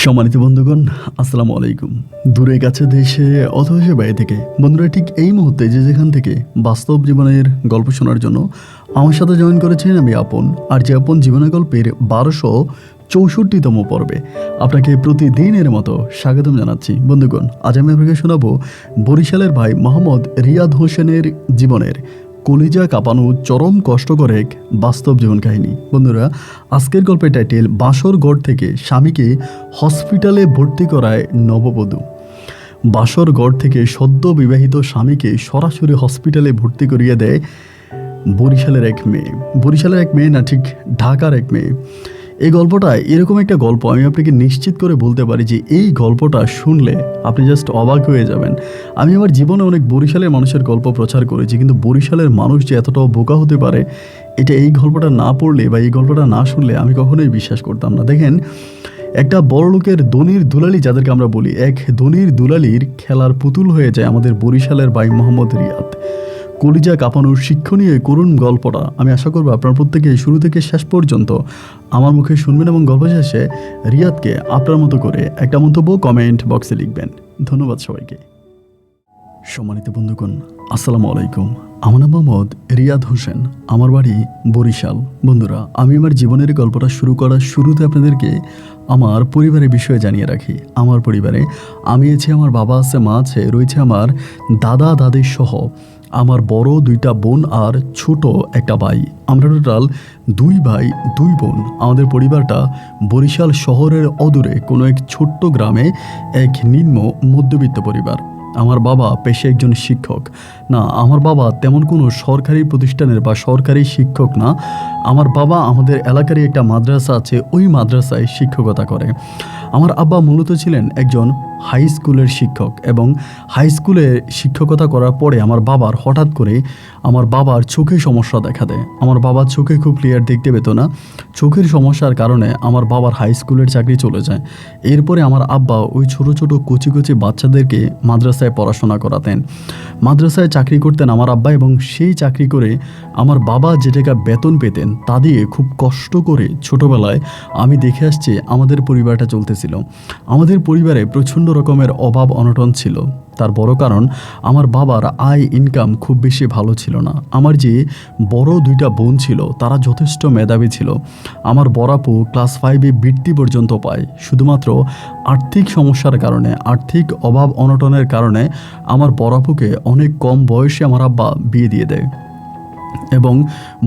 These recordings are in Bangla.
সম্মানিত বন্ধুগণ, আসসালামু আলাইকুম। দূরে কাছে দেশে অথবা সে বাইরে থেকে বন্ধুরা ঠিক এই মুহূর্তে যে যেখান থেকে বাস্তব জীবনের গল্প শোনার জন্য আমার সাথে জয়েন করেছেন আমি আপন। আর যে আপন জীবনের গল্পের 1264তম পর্বে আপনাকে প্রতিদিনের মতো স্বাগতম জানাচ্ছি। বন্ধুগণ, আজ আমি আপনাকে শোনাবো বরিশালের ভাই মোহাম্মদ রিয়াদ হোসেনের জীবনের কলিজা কাঁপানো চরম কষ্টকর এক বাস্তব জীবন কাহিনী। বন্ধুরা, আজকের গল্পের টাইটেল বাসরগড় থেকে স্বামীকে হসপিটালে ভর্তি করায় নববধূ। বাসরগড় থেকে সদ্য বিবাহিত স্বামীকে সরাসরি হসপিটালে ভর্তি করিয়ে দেয় বরিশালের এক মেয়ে না, ঠিক ঢাকার এক মেয়ে। এই গল্পটা এরকম একটা গল্প, আমি আপনাকে নিশ্চিত করে বলতে পারি যে এই গল্পটা শুনলে আপনি জাস্ট অবাক হয়ে যাবেন। আমি আমার জীবনে অনেক বরিশালের মানুষের গল্প প্রচার করেছি, কিন্তু বরিশালের মানুষ যে এতটাও বোকা হতে পারে এটা এই গল্পটা না পড়লে বা এই গল্পটা না শুনলে আমি কখনোই বিশ্বাস করতাম না। দেখেন, একটা বড় লোকের ধনির দুলালি যাদেরকে আমরা বলি, এক ধনির দুলালির খেলার পুতুল হয়ে যায় আমাদের বরিশালের ভাই মোহাম্মদ রিয়াদ। কলিজা কাঁপানোর শিক্ষণীয় করুণ গল্পটা আমি আশা করবো আপনার প্রত্যেকে শুরু থেকে শেষ পর্যন্ত আমার মুখে শুনবেন এবং গল্প শেষে রিয়াদকে আপনার মতো করে একটা মন্তব্য কমেন্ট বক্সে লিখবেন। ধন্যবাদ সবাইকে। সম্মানিত বন্ধুগণ, আসসালামু আলাইকুম। আমার নাম মোহাম্মদ রিয়াদ হোসেন, আমার বাড়ি বরিশাল। বন্ধুরা, আমি আমার জীবনের গল্পটা শুরু করার শুরুতে আপনাদেরকে আমার পরিবারের বিষয়ে জানিয়ে রাখি। আমার পরিবারে আমি আছি, আমার বাবা আছে, মা আছে, রয়েছে আমার দাদা দাদির সহ আমার বড় 2টা বোন আর ছোট একটা ভাই। আমরা টোটাল 2 ভাই 2 বোন। আমাদের পরিবারটা বরিশাল শহরের অদূরে কোনো এক ছোট্ট গ্রামে এক নিম্ন মধ্যবিত্ত পরিবার। আমার বাবা পেশায় একজন শিক্ষক না, আমার বাবা তেমন কোনো সরকারি প্রতিষ্ঠানের বা সরকারি শিক্ষক না। আমার বাবা আমাদের এলাকারই একটা মাদ্রাসা আছে, ওই মাদ্রাসায় শিক্ষকতা করে। আমার আব্বা মূলত ছিলেন একজন হাই স্কুলের শিক্ষক, এবং হাই স্কুলে শিক্ষকতা করার পরে আমার বাবার হঠাৎ করে আমার বাবার চোখে সমস্যা দেখা দেয়। আমার বাবার চোখে খুব ক্লিয়ার দেখতে পেত না। চোখের সমস্যার কারণে আমার বাবার হাই স্কুলের চাকরি চলে যায়। এরপরে আমার আব্বা ওই ছোটো ছোটো কচি কচি বাচ্চাদেরকে মাদ্রাসায় পড়াশোনা করাতেন, মাদ্রাসায় চাকরি করতেন আমার আব্বা, এবং সেই চাকরি করে আমার বাবা যে টাকা বেতন পেতেন তা দিয়ে খুব কষ্ট করে ছোটোবেলায় আমি দেখে আসছি আমাদের পরিবারটা চলতেছিল। আমাদের পরিবারে প্রচণ্ড রকমের অভাব অনটন ছিল। তার বড় কারণ আমার বাবার আয় ইনকাম খুব বেশি ভালো ছিল না। আমার যে বড় 2টা বোন ছিল তারা যথেষ্ট মেধাবী ছিল। আমার বড় আপু ক্লাস 5-এ বৃত্তি পর্যন্ত পায়। শুধুমাত্র আর্থিক সমস্যার কারণে, আর্থিক অভাব অনটনের কারণে আমার বড় আপুকে অনেক কম বয়সে আমার আব্বা বিয়ে দিয়ে দেয়, এবং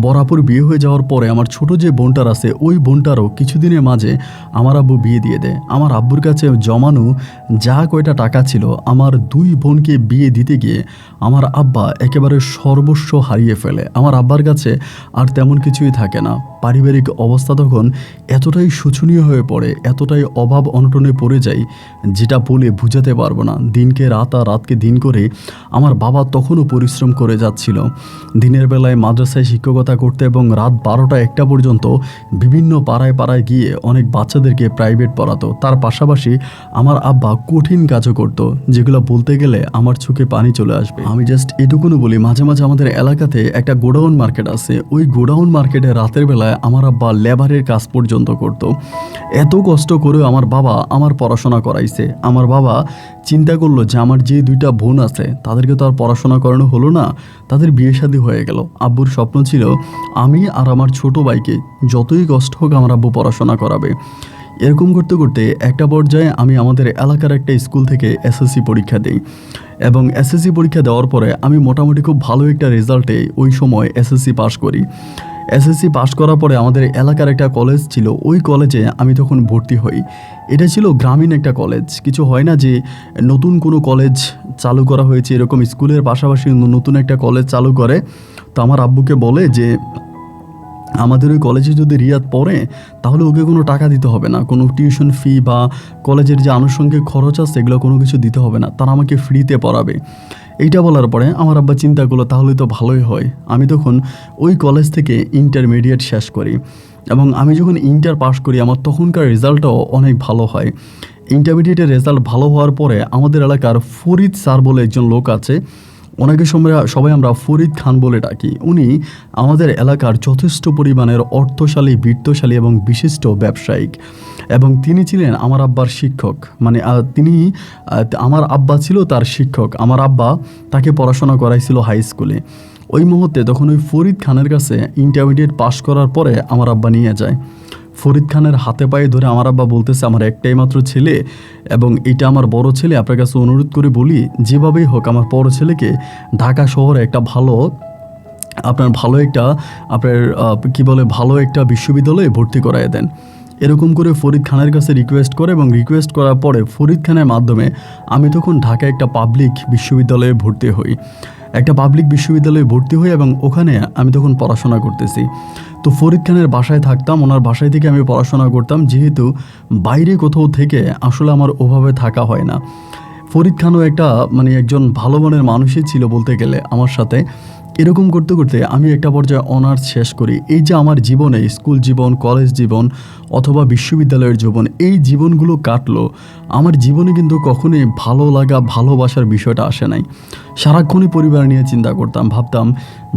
বরাপুর বিয়ে হয়ে যাওয়ার পরে আমার ছোট যে বোনটার আছে ওই বোনটারও কিছুদিনের মাঝে আমার আব্বু বিয়ে দিয়ে দেয়। আমার আব্বুর কাছে জমানো যা কয়টা টাকা ছিল আমার 2 বোনকে বিয়ে দিতে গিয়ে আমার আব্বা একেবারে সর্বস্ব হারিয়ে ফেলে। আমার আব্বার কাছে আর তেমন কিছুই থাকে না। পারিবারিক অবস্থা তখন এতটাই শোচনীয় হয়ে পড়ে, এতটাই অভাব অনটনে পড়ে যায় যেটা বলে বুঝাতে পারবো না। দিনকে রাত আর রাতকে দিন করে আমার বাবা তখনও পরিশ্রম করে যাচ্ছিল। দিনের বেলায় মাদ্রাসায় শিক্ষকতা করতে এবং রাত 12টা-1টা পর্যন্ত বিভিন্ন পাড়ায় পাড়ায় গিয়ে অনেক বাচ্চাদেরকে প্রাইভেট পড়াতো। তার পাশাপাশি আমার আব্বা কঠিন কাজও করতো, যেগুলো বলতে গেলে আমার চোখে পানি চলে আসবে। আমি জাস্ট এটুকুনি বলি, মাঝে মাঝে আমাদের এলাকাতে একটা গোডাউন মার্কেট আছে, ওই গোডাউন মার্কেটে রাতের বেলায় আমার আব্বা লেবারের কাজ পর্যন্ত করতো। এত কষ্ট করেও আমার বাবা আমার পড়াশোনা করাইছে। আমার বাবা চিন্তা করলো যে আমার যে 2টা বোন আছে তাদেরকে তো আর পড়াশোনা করানো হলো না, তাদের বিয়ে শাদী হয়ে গেল। আব্বুর স্বপ্ন ছিল আমি আর আমার ছোট ভাইকে যতই কষ্ট হোক আমার আব্বু পড়াশোনা করাবে। এরকম করতে করতে একটা পর্যায়ে আমি আমাদের এলাকার একটা স্কুল থেকে এসএসসি পরীক্ষা দিই, এবং এসএসসি পরীক্ষা দেওয়ার পরে আমি মোটামুটি খুব ভালো একটা রেজাল্টে ওই সময় এসএসসি পাস করি। এসএসসি পাস করার পরে আমাদের এলাকার একটা কলেজ ছিল, ওই কলেজে আমি তখন ভর্তি হই। এটা ছিল গ্রামীণ একটা কলেজ। কিছু হয় না যে নতুন কোনো কলেজ চালু করা হয়েছে, এরকম স্কুলের পাশাপাশি নতুন একটা কলেজ চালু করে। তো আমার আব্বুকে বলে যে আমাদের ওই কলেজে যদি রিয়াদ পড়ে তাহলে ওকে কোনো টাকা দিতে হবে না, কোনো টিউশন ফি বা কলেজের যে আনুষঙ্গিক খরচ আছে এগুলো কোনো কিছু দিতে হবে না, তারা আমাকে ফ্রিতে পড়াবে। এইটা বলার পরে আমার আব্বা চিন্তা করলো তাহলে তো ভালোই হয়। আমি তখন ওই কলেজ থেকে ইন্টারমিডিয়েট শেষ করি, এবং আমি যখন ইন্টার পাস করি আমার তখনকার রেজাল্টটাও অনেক ভালো হয়। ইন্টারমিডিয়েটের রেজাল্ট ভালো হওয়ার পরে আমাদের এলাকার ফরিদ স্যার বলে একজন লোক আছে, ওনাকে সবাই আমরা ফরিদ খান বলে ডাকি। উনি আমাদের এলাকার যথেষ্ট পরিমাণের অর্থশালী, বৃত্তশালী এবং বিশিষ্ট ব্যবসায়িক, এবং তিনি ছিলেন আমার আব্বার শিক্ষক। মানে আমার আব্বা ছিল তার শিক্ষক। আমার আব্বা তাকে পড়াশোনা করাইছিল হাই স্কুলে। ওই মুহূর্তে তখন ওই ফরিদ খানের কাছে ইন্টারমিডিয়েট পাশ করার পরে আমার আব্বা নিয়ে যায়। ফরিদ খানের হাতে পায়ে ধরে আমার আব্বা বলতেছে, আমার একটাই মাত্র ছেলে এবং এটা আমার বড় ছেলে, আপনার কাছে অনুরোধ করে বলি যেভাবেই হোক আমার বড় ছেলেকে ঢাকা শহরে একটা ভালো বিশ্ববিদ্যালয়ে ভর্তি করায় দেন। এরকম করে ফরিদ খানের কাছে রিকোয়েস্ট করে, এবং রিকোয়েস্ট করার পরে ফরিদ খানের মাধ্যমে আমি তখন ঢাকা একটা পাবলিক বিশ্ববিদ্যালয়ে ভর্তি হই। এবং ওখানে আমি তখন পড়াশোনা করতেছি। তো ফরিদ খানের বাসায় থাকতাম, ওনার বাসায় থেকে আমি পড়াশোনা করতাম, যেহেতু বাইরে কোথাও থেকে আসলে আমার ওভাবে থাকা হয় না। ফরিদ খানও একজন ভালো মনের মানুষই ছিল বলতে গেলে আমার সাথে। এরকম করতে করতে আমি একটা পর্যায়ে অনার্স শেষ করি। এই যে আমার জীবনে স্কুল জীবন, কলেজ জীবন অথবা বিশ্ববিদ্যালয়ের জীবন, এই জীবনগুলো কাটলো, আমার জীবনে কিন্তু কখনোই ভালো লাগা, ভালোবাসার বিষয়টা আসে নাই। সারাক্ষণই পরিবার নিয়ে চিন্তা করতাম, ভাবতাম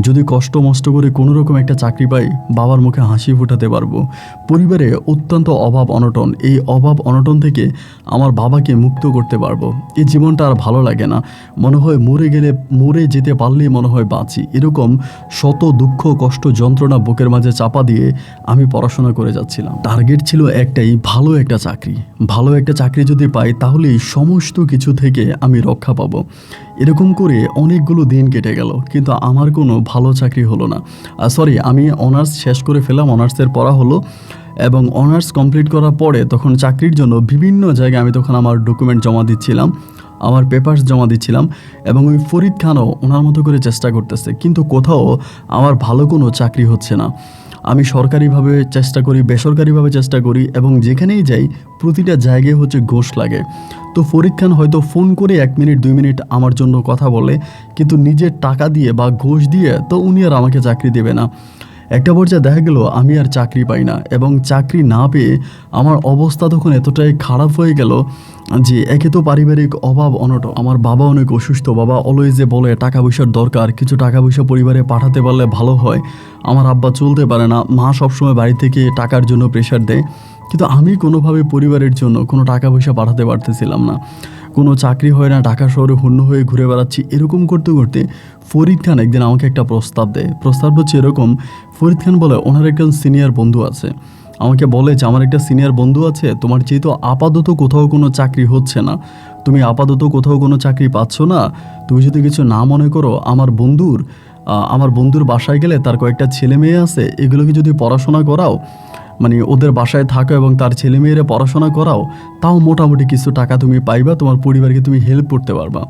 যদি কষ্ট মষ্ট করে কোনো রকম একটা চাকরি পাই, বাবার মুখে হাসি ফোটাতে পারবো। পরিবারে অত্যন্ত অভাব অনটন, এই অভাব অনটন থেকে আমার বাবাকে মুক্ত করতে পারবো। এই জীবনটা আর ভালো লাগে না, মনে হয় মরে যেতে পারলেই মনে হয় বাঁচি। এরকম শত দুঃখ, কষ্ট, যন্ত্রণা বুকের মাঝে চাপা দিয়ে আমি পড়াশোনা করে যাচ্ছিলাম। টার্গেট ছিল একটাই, ভালো একটা চাকরি যদি পাই তাহলেই সমস্ত কিছু থেকে আমি রক্ষা পাবো। এরকম করে অনেকগুলো দিন কেটে গেল, কিন্তু আমার কোনো ভালো চাকরি হলো না। আমি অনার্স শেষ করে ফেললাম, অনার্সের পড়া হলো, এবং অনার্স কমপ্লিট করার পরে তখন চাকরির জন্য বিভিন্ন জায়গায় আমি তখন আমার ডকুমেন্ট জমা দিচ্ছিলাম, আমার পেপারস জমা দিচ্ছিলাম, এবং ওই ফরিদ খানও ওনার মতো করে চেষ্টা করতেছে, কিন্তু কোথাও আমার ভালো কোনো চাকরি হচ্ছে না। আমি সরকারিভাবে চেষ্টা করি, বেসরকারিভাবে চেষ্টা করি, এবং যেখানেই যাই প্রতিটা জায়গায় ঘুষ লাগে। তো ফরিদ খান হয়তো ফোন করে 1 মিনিট 2 মিনিট আমার জন্য কথা বলে, কিন্তু নিজের টাকা দিয়ে বা ঘুষ দিয়ে তো উনি আর আমাকে চাকরি দেবে না। একটা পর্যায়ে দেখা গেল আমি আর চাকরি পাই না, এবং চাকরি না পেয়ে আমার অবস্থা তখন এতটাই খারাপ হয়ে গেল যে একে তো পারিবারিক অভাব অনটন, আমার বাবা অনেক অসুস্থ, বাবা অলওয়েজে বলে টাকা পয়সার দরকার, কিছু টাকা পয়সা পরিবারে পাঠাতে পারলে ভালো হয়। আমার আব্বা চলতে পারে না, মা সবসময় বাড়ি থেকে টাকার জন্য প্রেশার দেয়, কিন্তু আমি কোনোভাবে পরিবারের জন্য কোনো টাকা পয়সা পাঠাতে পারতেছিলাম না। কোনো চাকরি হয় না, ঢাকা শহরে হন্য হয়ে ঘুরে বেড়াচ্ছি। এরকম করতে করতে ফরিদ খান একদিন আমাকে একটা প্রস্তাব দেয়। প্রস্তাব হচ্ছে এরকম, ফরিদ খান বলে ওনার একজন সিনিয়র বন্ধু আছে, আমাকে বলে যে আমার একটা সিনিয়র বন্ধু আছে, তোমার যেহেতু আপাতত কোথাও কোনো চাকরি হচ্ছে না, তুমি আপাতত কোথাও কোনো চাকরি পাচ্ছ না, তুমি যদি কিছু না মনে করো, আমার বন্ধুর বাসায় গেলে তার কয়েকটা ছেলে মেয়ে আছে, এগুলোকে যদি পড়াশোনা করাও, মানে ওদের বাসায় থাকো এবং তার ছেলে মেয়েরা পড়াশোনা করাও, তাও মোটামুটি কিছু টাকা তুমি পাইবা, তোমার পরিবারকে তুমি হেল্প করতে পারবা।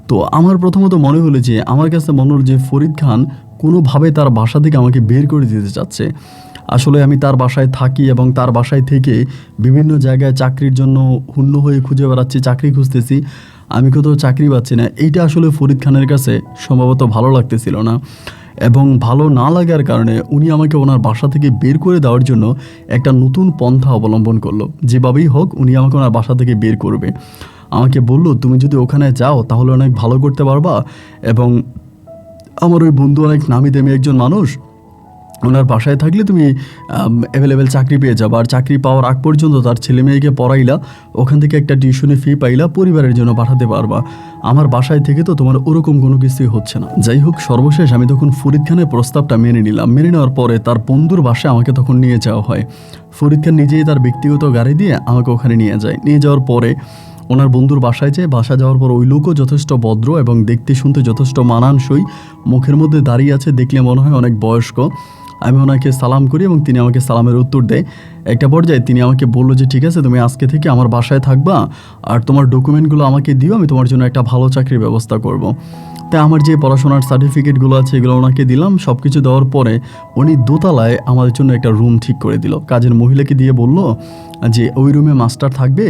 তো আমার প্রথমত মনে হলো যে, আমার কাছে মনে হলো যে ফরিদ খান কোনোভাবে তার বাসা থেকে আমাকে বের করে দিতে চাচ্ছে। আসলে আমি তার বাসায় থাকি এবং তার বাসায় থেকে বিভিন্ন জায়গায় চাকরির জন্য হন্য হয়ে খুঁজে বেড়াচ্ছি, চাকরি খুঁজতেছি, আমি কোথাও চাকরি পাচ্ছি না। এইটা আসলে ফরিদ খানের কাছে সম্ভবত ভালো লাগতেছিল না, এবং ভালো না লাগার কারণে উনি আমাকে ওনার বাসা থেকে বের করে দেওয়ার জন্য একটা নতুন পন্থা অবলম্বন করলো। যেভাবেই হোক উনি আমাকে ওনার বাসা থেকে বের করবে। আমাকে বলল, তুমি যদি ওখানে যাও তাহলে অনেক ভালো করতে পারবা, এবং আমার ওই বন্ধু অনেক নামি দামি একজন মানুষ, ওনার বাসায় থাকলে তুমি অ্যাভেলেবেল চাকরি পেয়ে যাবা, আর চাকরি পাওয়ার আগ পর্যন্ত তার ছেলে মেয়েকে পড়াইলা, ওখান থেকে একটা টিউশনি ফি পাইলা, পরিবারের জন্য পাঠাতে পারবা। আমার বাসায় থেকে তো তোমার ওরকম কোনো কিছুই হচ্ছে না। যাই হোক, সর্বশেষ আমি তখন ফরিদ খানের প্রস্তাবটা মেনে নিলাম। মেনে নেওয়ার পরে তার বন্ধুর বাসায় আমাকে তখন নিয়ে যাওয়া হয়। ফরিদ খান নিজেই তার ব্যক্তিগত গাড়ি দিয়ে আমাকে ওখানে নিয়ে যায়। নিয়ে যাওয়ার পরে ওনার বন্ধুর বাসায় যায়। বাসা যাওয়ার পর ওই লোকও যথেষ্ট ভদ্র এবং দেখতে শুনতে যথেষ্ট মানানসই, মুখের মধ্যে দাঁড়িয়ে আছে, দেখলে মনে হয় অনেক বয়স্ক। আমি ওনাকে সালাম করি এবং তিনি আমাকে সালামের উত্তর দেয়। একটা পর্যায়ে তিনি আমাকে বললো যে, ঠিক আছে, তুমি আজকে থেকে আমার বাসায় থাকবা, আর তোমার ডকুমেন্টগুলো আমাকে দিও, আমি তোমার জন্য একটা ভালো চাকরির ব্যবস্থা করব। তাই আমার যে পড়াশোনার সার্টিফিকেটগুলো আছে এগুলো ওনাকে দিলাম। সব কিছু দেওয়ার পরে উনি দোতলায় আমাদের জন্য একটা রুম ঠিক করে দিল। কাজের মহিলাকে দিয়ে বলল যে ওই রুমে মাস্টার থাকবে,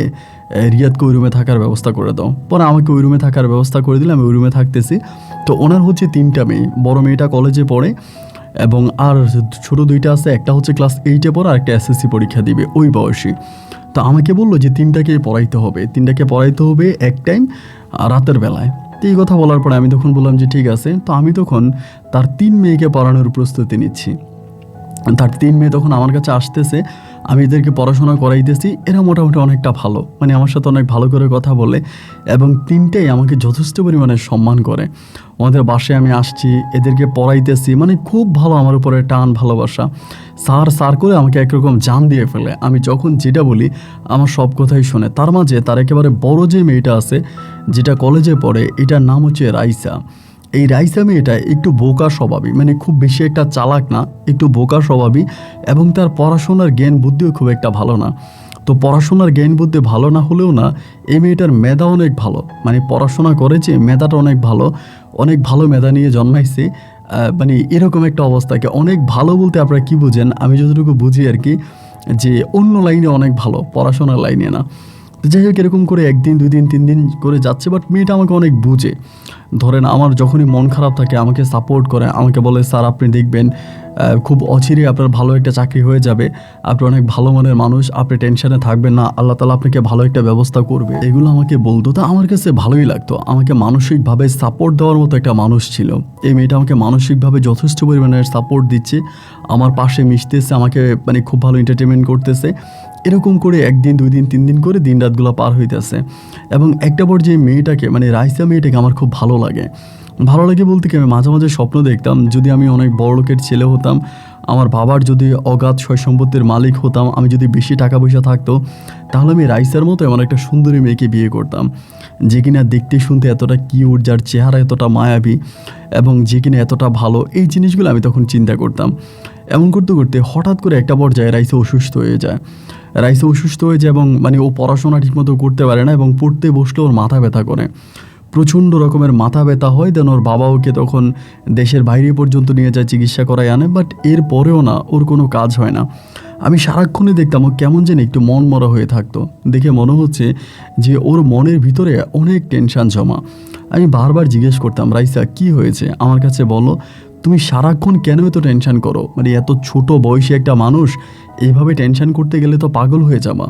রিয়াদকে ওই রুমে থাকার ব্যবস্থা করে দাও। পরে আমাকে ওই রুমে থাকার ব্যবস্থা করে দিলাম, আমি ওই রুমে থাকতেছি। তো ওনার হচ্ছে 3টা মেয়ে, বড় মেয়েটা কলেজে পড়ে এবং আর ছোট 2টা আছে, একটা হচ্ছে ক্লাস 8-এ পড়ে আর একটা এসএসসি পরীক্ষা দিবে ওই বয়সী। তো আমাকে বললো যে 3টাকে পড়াইতে হবে এক টাইম রাতের বেলায়। তো এই কথা বলার পরে আমি তখন বললাম যে ঠিক আছে। তো আমি তখন তার 3 মেয়েকে পড়ানোর প্রস্তুতি নিচ্ছি। তার 3 মেয়ে তখন আমার কাছে আসতেছে, আমি এদেরকে পড়াশোনা করাইতেছি। এরা মোটামুটি অনেকটা ভালো, মানে আমার সাথে অনেক ভালো করে কথা বলে এবং 3টেই আমাকে যথেষ্ট পরিমাণে সম্মান করে। ওদের বাসায় আমি আসছি, এদেরকে পড়াইতেছি, মানে খুব ভালো আমার উপরে টান ভালোবাসা। স্যার স্যার করে আমাকে একরকম জান দিয়ে ফেলে। আমি যখন যেটা বলি আমার সব কথাই শোনে। তার মাঝে তার একেবারে বড় যে মেয়েটা আছে, যেটা কলেজে পড়ে, এটার নাম হচ্ছে রাইসা। এই রাইসা মেয়েটা একটু বোকা স্বভাবী, মানে খুব বেশি একটা চালাক না, একটু বোকা স্বভাবী এবং তার পড়াশোনার জ্ঞান বুদ্ধিও খুব একটা ভালো না। তো পড়াশোনার জ্ঞান বুদ্ধি ভালো না হলেও না, এই মেয়েটার মেধা অনেক ভালো, মানে পড়াশোনা করেছে, মেধাটা অনেক ভালো, অনেক ভালো মেধা নিয়ে জন্মাইছে। মানে এরকম একটা অবস্থাকে অনেক ভালো বলতে আপনারা কী বুঝেন, আমি যতটুকু বুঝি আর কি, যে অন্য লাইনে অনেক ভালো, পড়াশোনার লাইনে না। তো যাই হোক, এরকম করে 1 দিন 2 দিন 3 দিন করে যাচ্ছে, বাট মেয়েটা আমাকে অনেক বুঝে। ধরেন আমার যখনই মন খারাপ থাকে আমাকে সাপোর্ট করে, আমাকে বলে স্যার আপনি দেখবেন খুব অচিরে আপনার ভালো একটা চাকরি হয়ে যাবে, আপনি অনেক ভালো মনের মানুষ, আপনি টেনশনে থাকবেন না, আল্লাহ তাআলা আপনাকে ভালো একটা ব্যবস্থা করবে, এগুলো আমাকে বলতো। তো আমার কাছে ভালোই লাগতো, আমাকে মানসিকভাবে সাপোর্ট দেওয়ার মতো একটা মানুষ ছিল। এই মেয়েটা আমাকে মানসিকভাবে যথেষ্ট পরিমাণে সাপোর্ট দিচ্ছে, আমার পাশে মিশতেছে, আমাকে মানে খুব ভালো এন্টারটেনমেন্ট করতেছে। এরকম করে 1 দিন 2 দিন 3 দিন করে দিন রাতগুলো পার হইতেছে এবং একটা পর্যায়ে মেয়েটাকে, মানে রাইসা মেয়েটাকে আমার খুব ভালো লাগে। ভালো লাগে বলতে কি, আমি মাঝে মাঝে স্বপ্ন দেখতাম যদি আমি অনেক বড় লোকের ছেলে হতাম, আমার বাবার যদি অগাধ সয় সম্পত্তির মালিক হতাম, আমি যদি বেশি টাকা পয়সা থাকতো, তাহলে আমি রাইসার মতো এমন একটা সুন্দরী মেয়েকে বিয়ে করতাম, যে কিনা দেখতে শুনতে এতটা কিউট, যার চেহারা এতটা মায়াবী এবং যে কিনা এতটা ভালো। এই জিনিসগুলো আমি তখন চিন্তা করতাম। এমন করতে করতে হঠাৎ করে একটা পর্যায়ে রাইসা অসুস্থ হয়ে যায়। এবং মানে ও পড়াশোনা ঠিকমতো করতে পারে না এবং পড়তে বসলে ওর মাথা ব্যথা করে, প্রচণ্ড রকমের মাথা ব্যথা হয়। দেন ওর বাবা ওকে তখন দেশের বাইরে পর্যন্ত নিয়ে যায়, চিকিৎসা করায় আনে, বাট এর পরেও না ওর কোনো কাজ হয় না। আমি সারাক্ষণই দেখতাম ও কেমন যেন একটু মন মরা হয়ে থাকতো, দেখে মনে হচ্ছে যে ওর মনের ভিতরে অনেক টেনশান জমা। আমি বারবার জিজ্ঞেস করতাম, রাইসা কী হয়েছে, আমার কাছে বলো, তুমি সারাক্ষণ কেন এত টেনশন করো, মানে এত ছোট বয়সী একটা মানুষ এইভাবে টেনশন করতে গেলে তো পাগল হয়ে যাবা।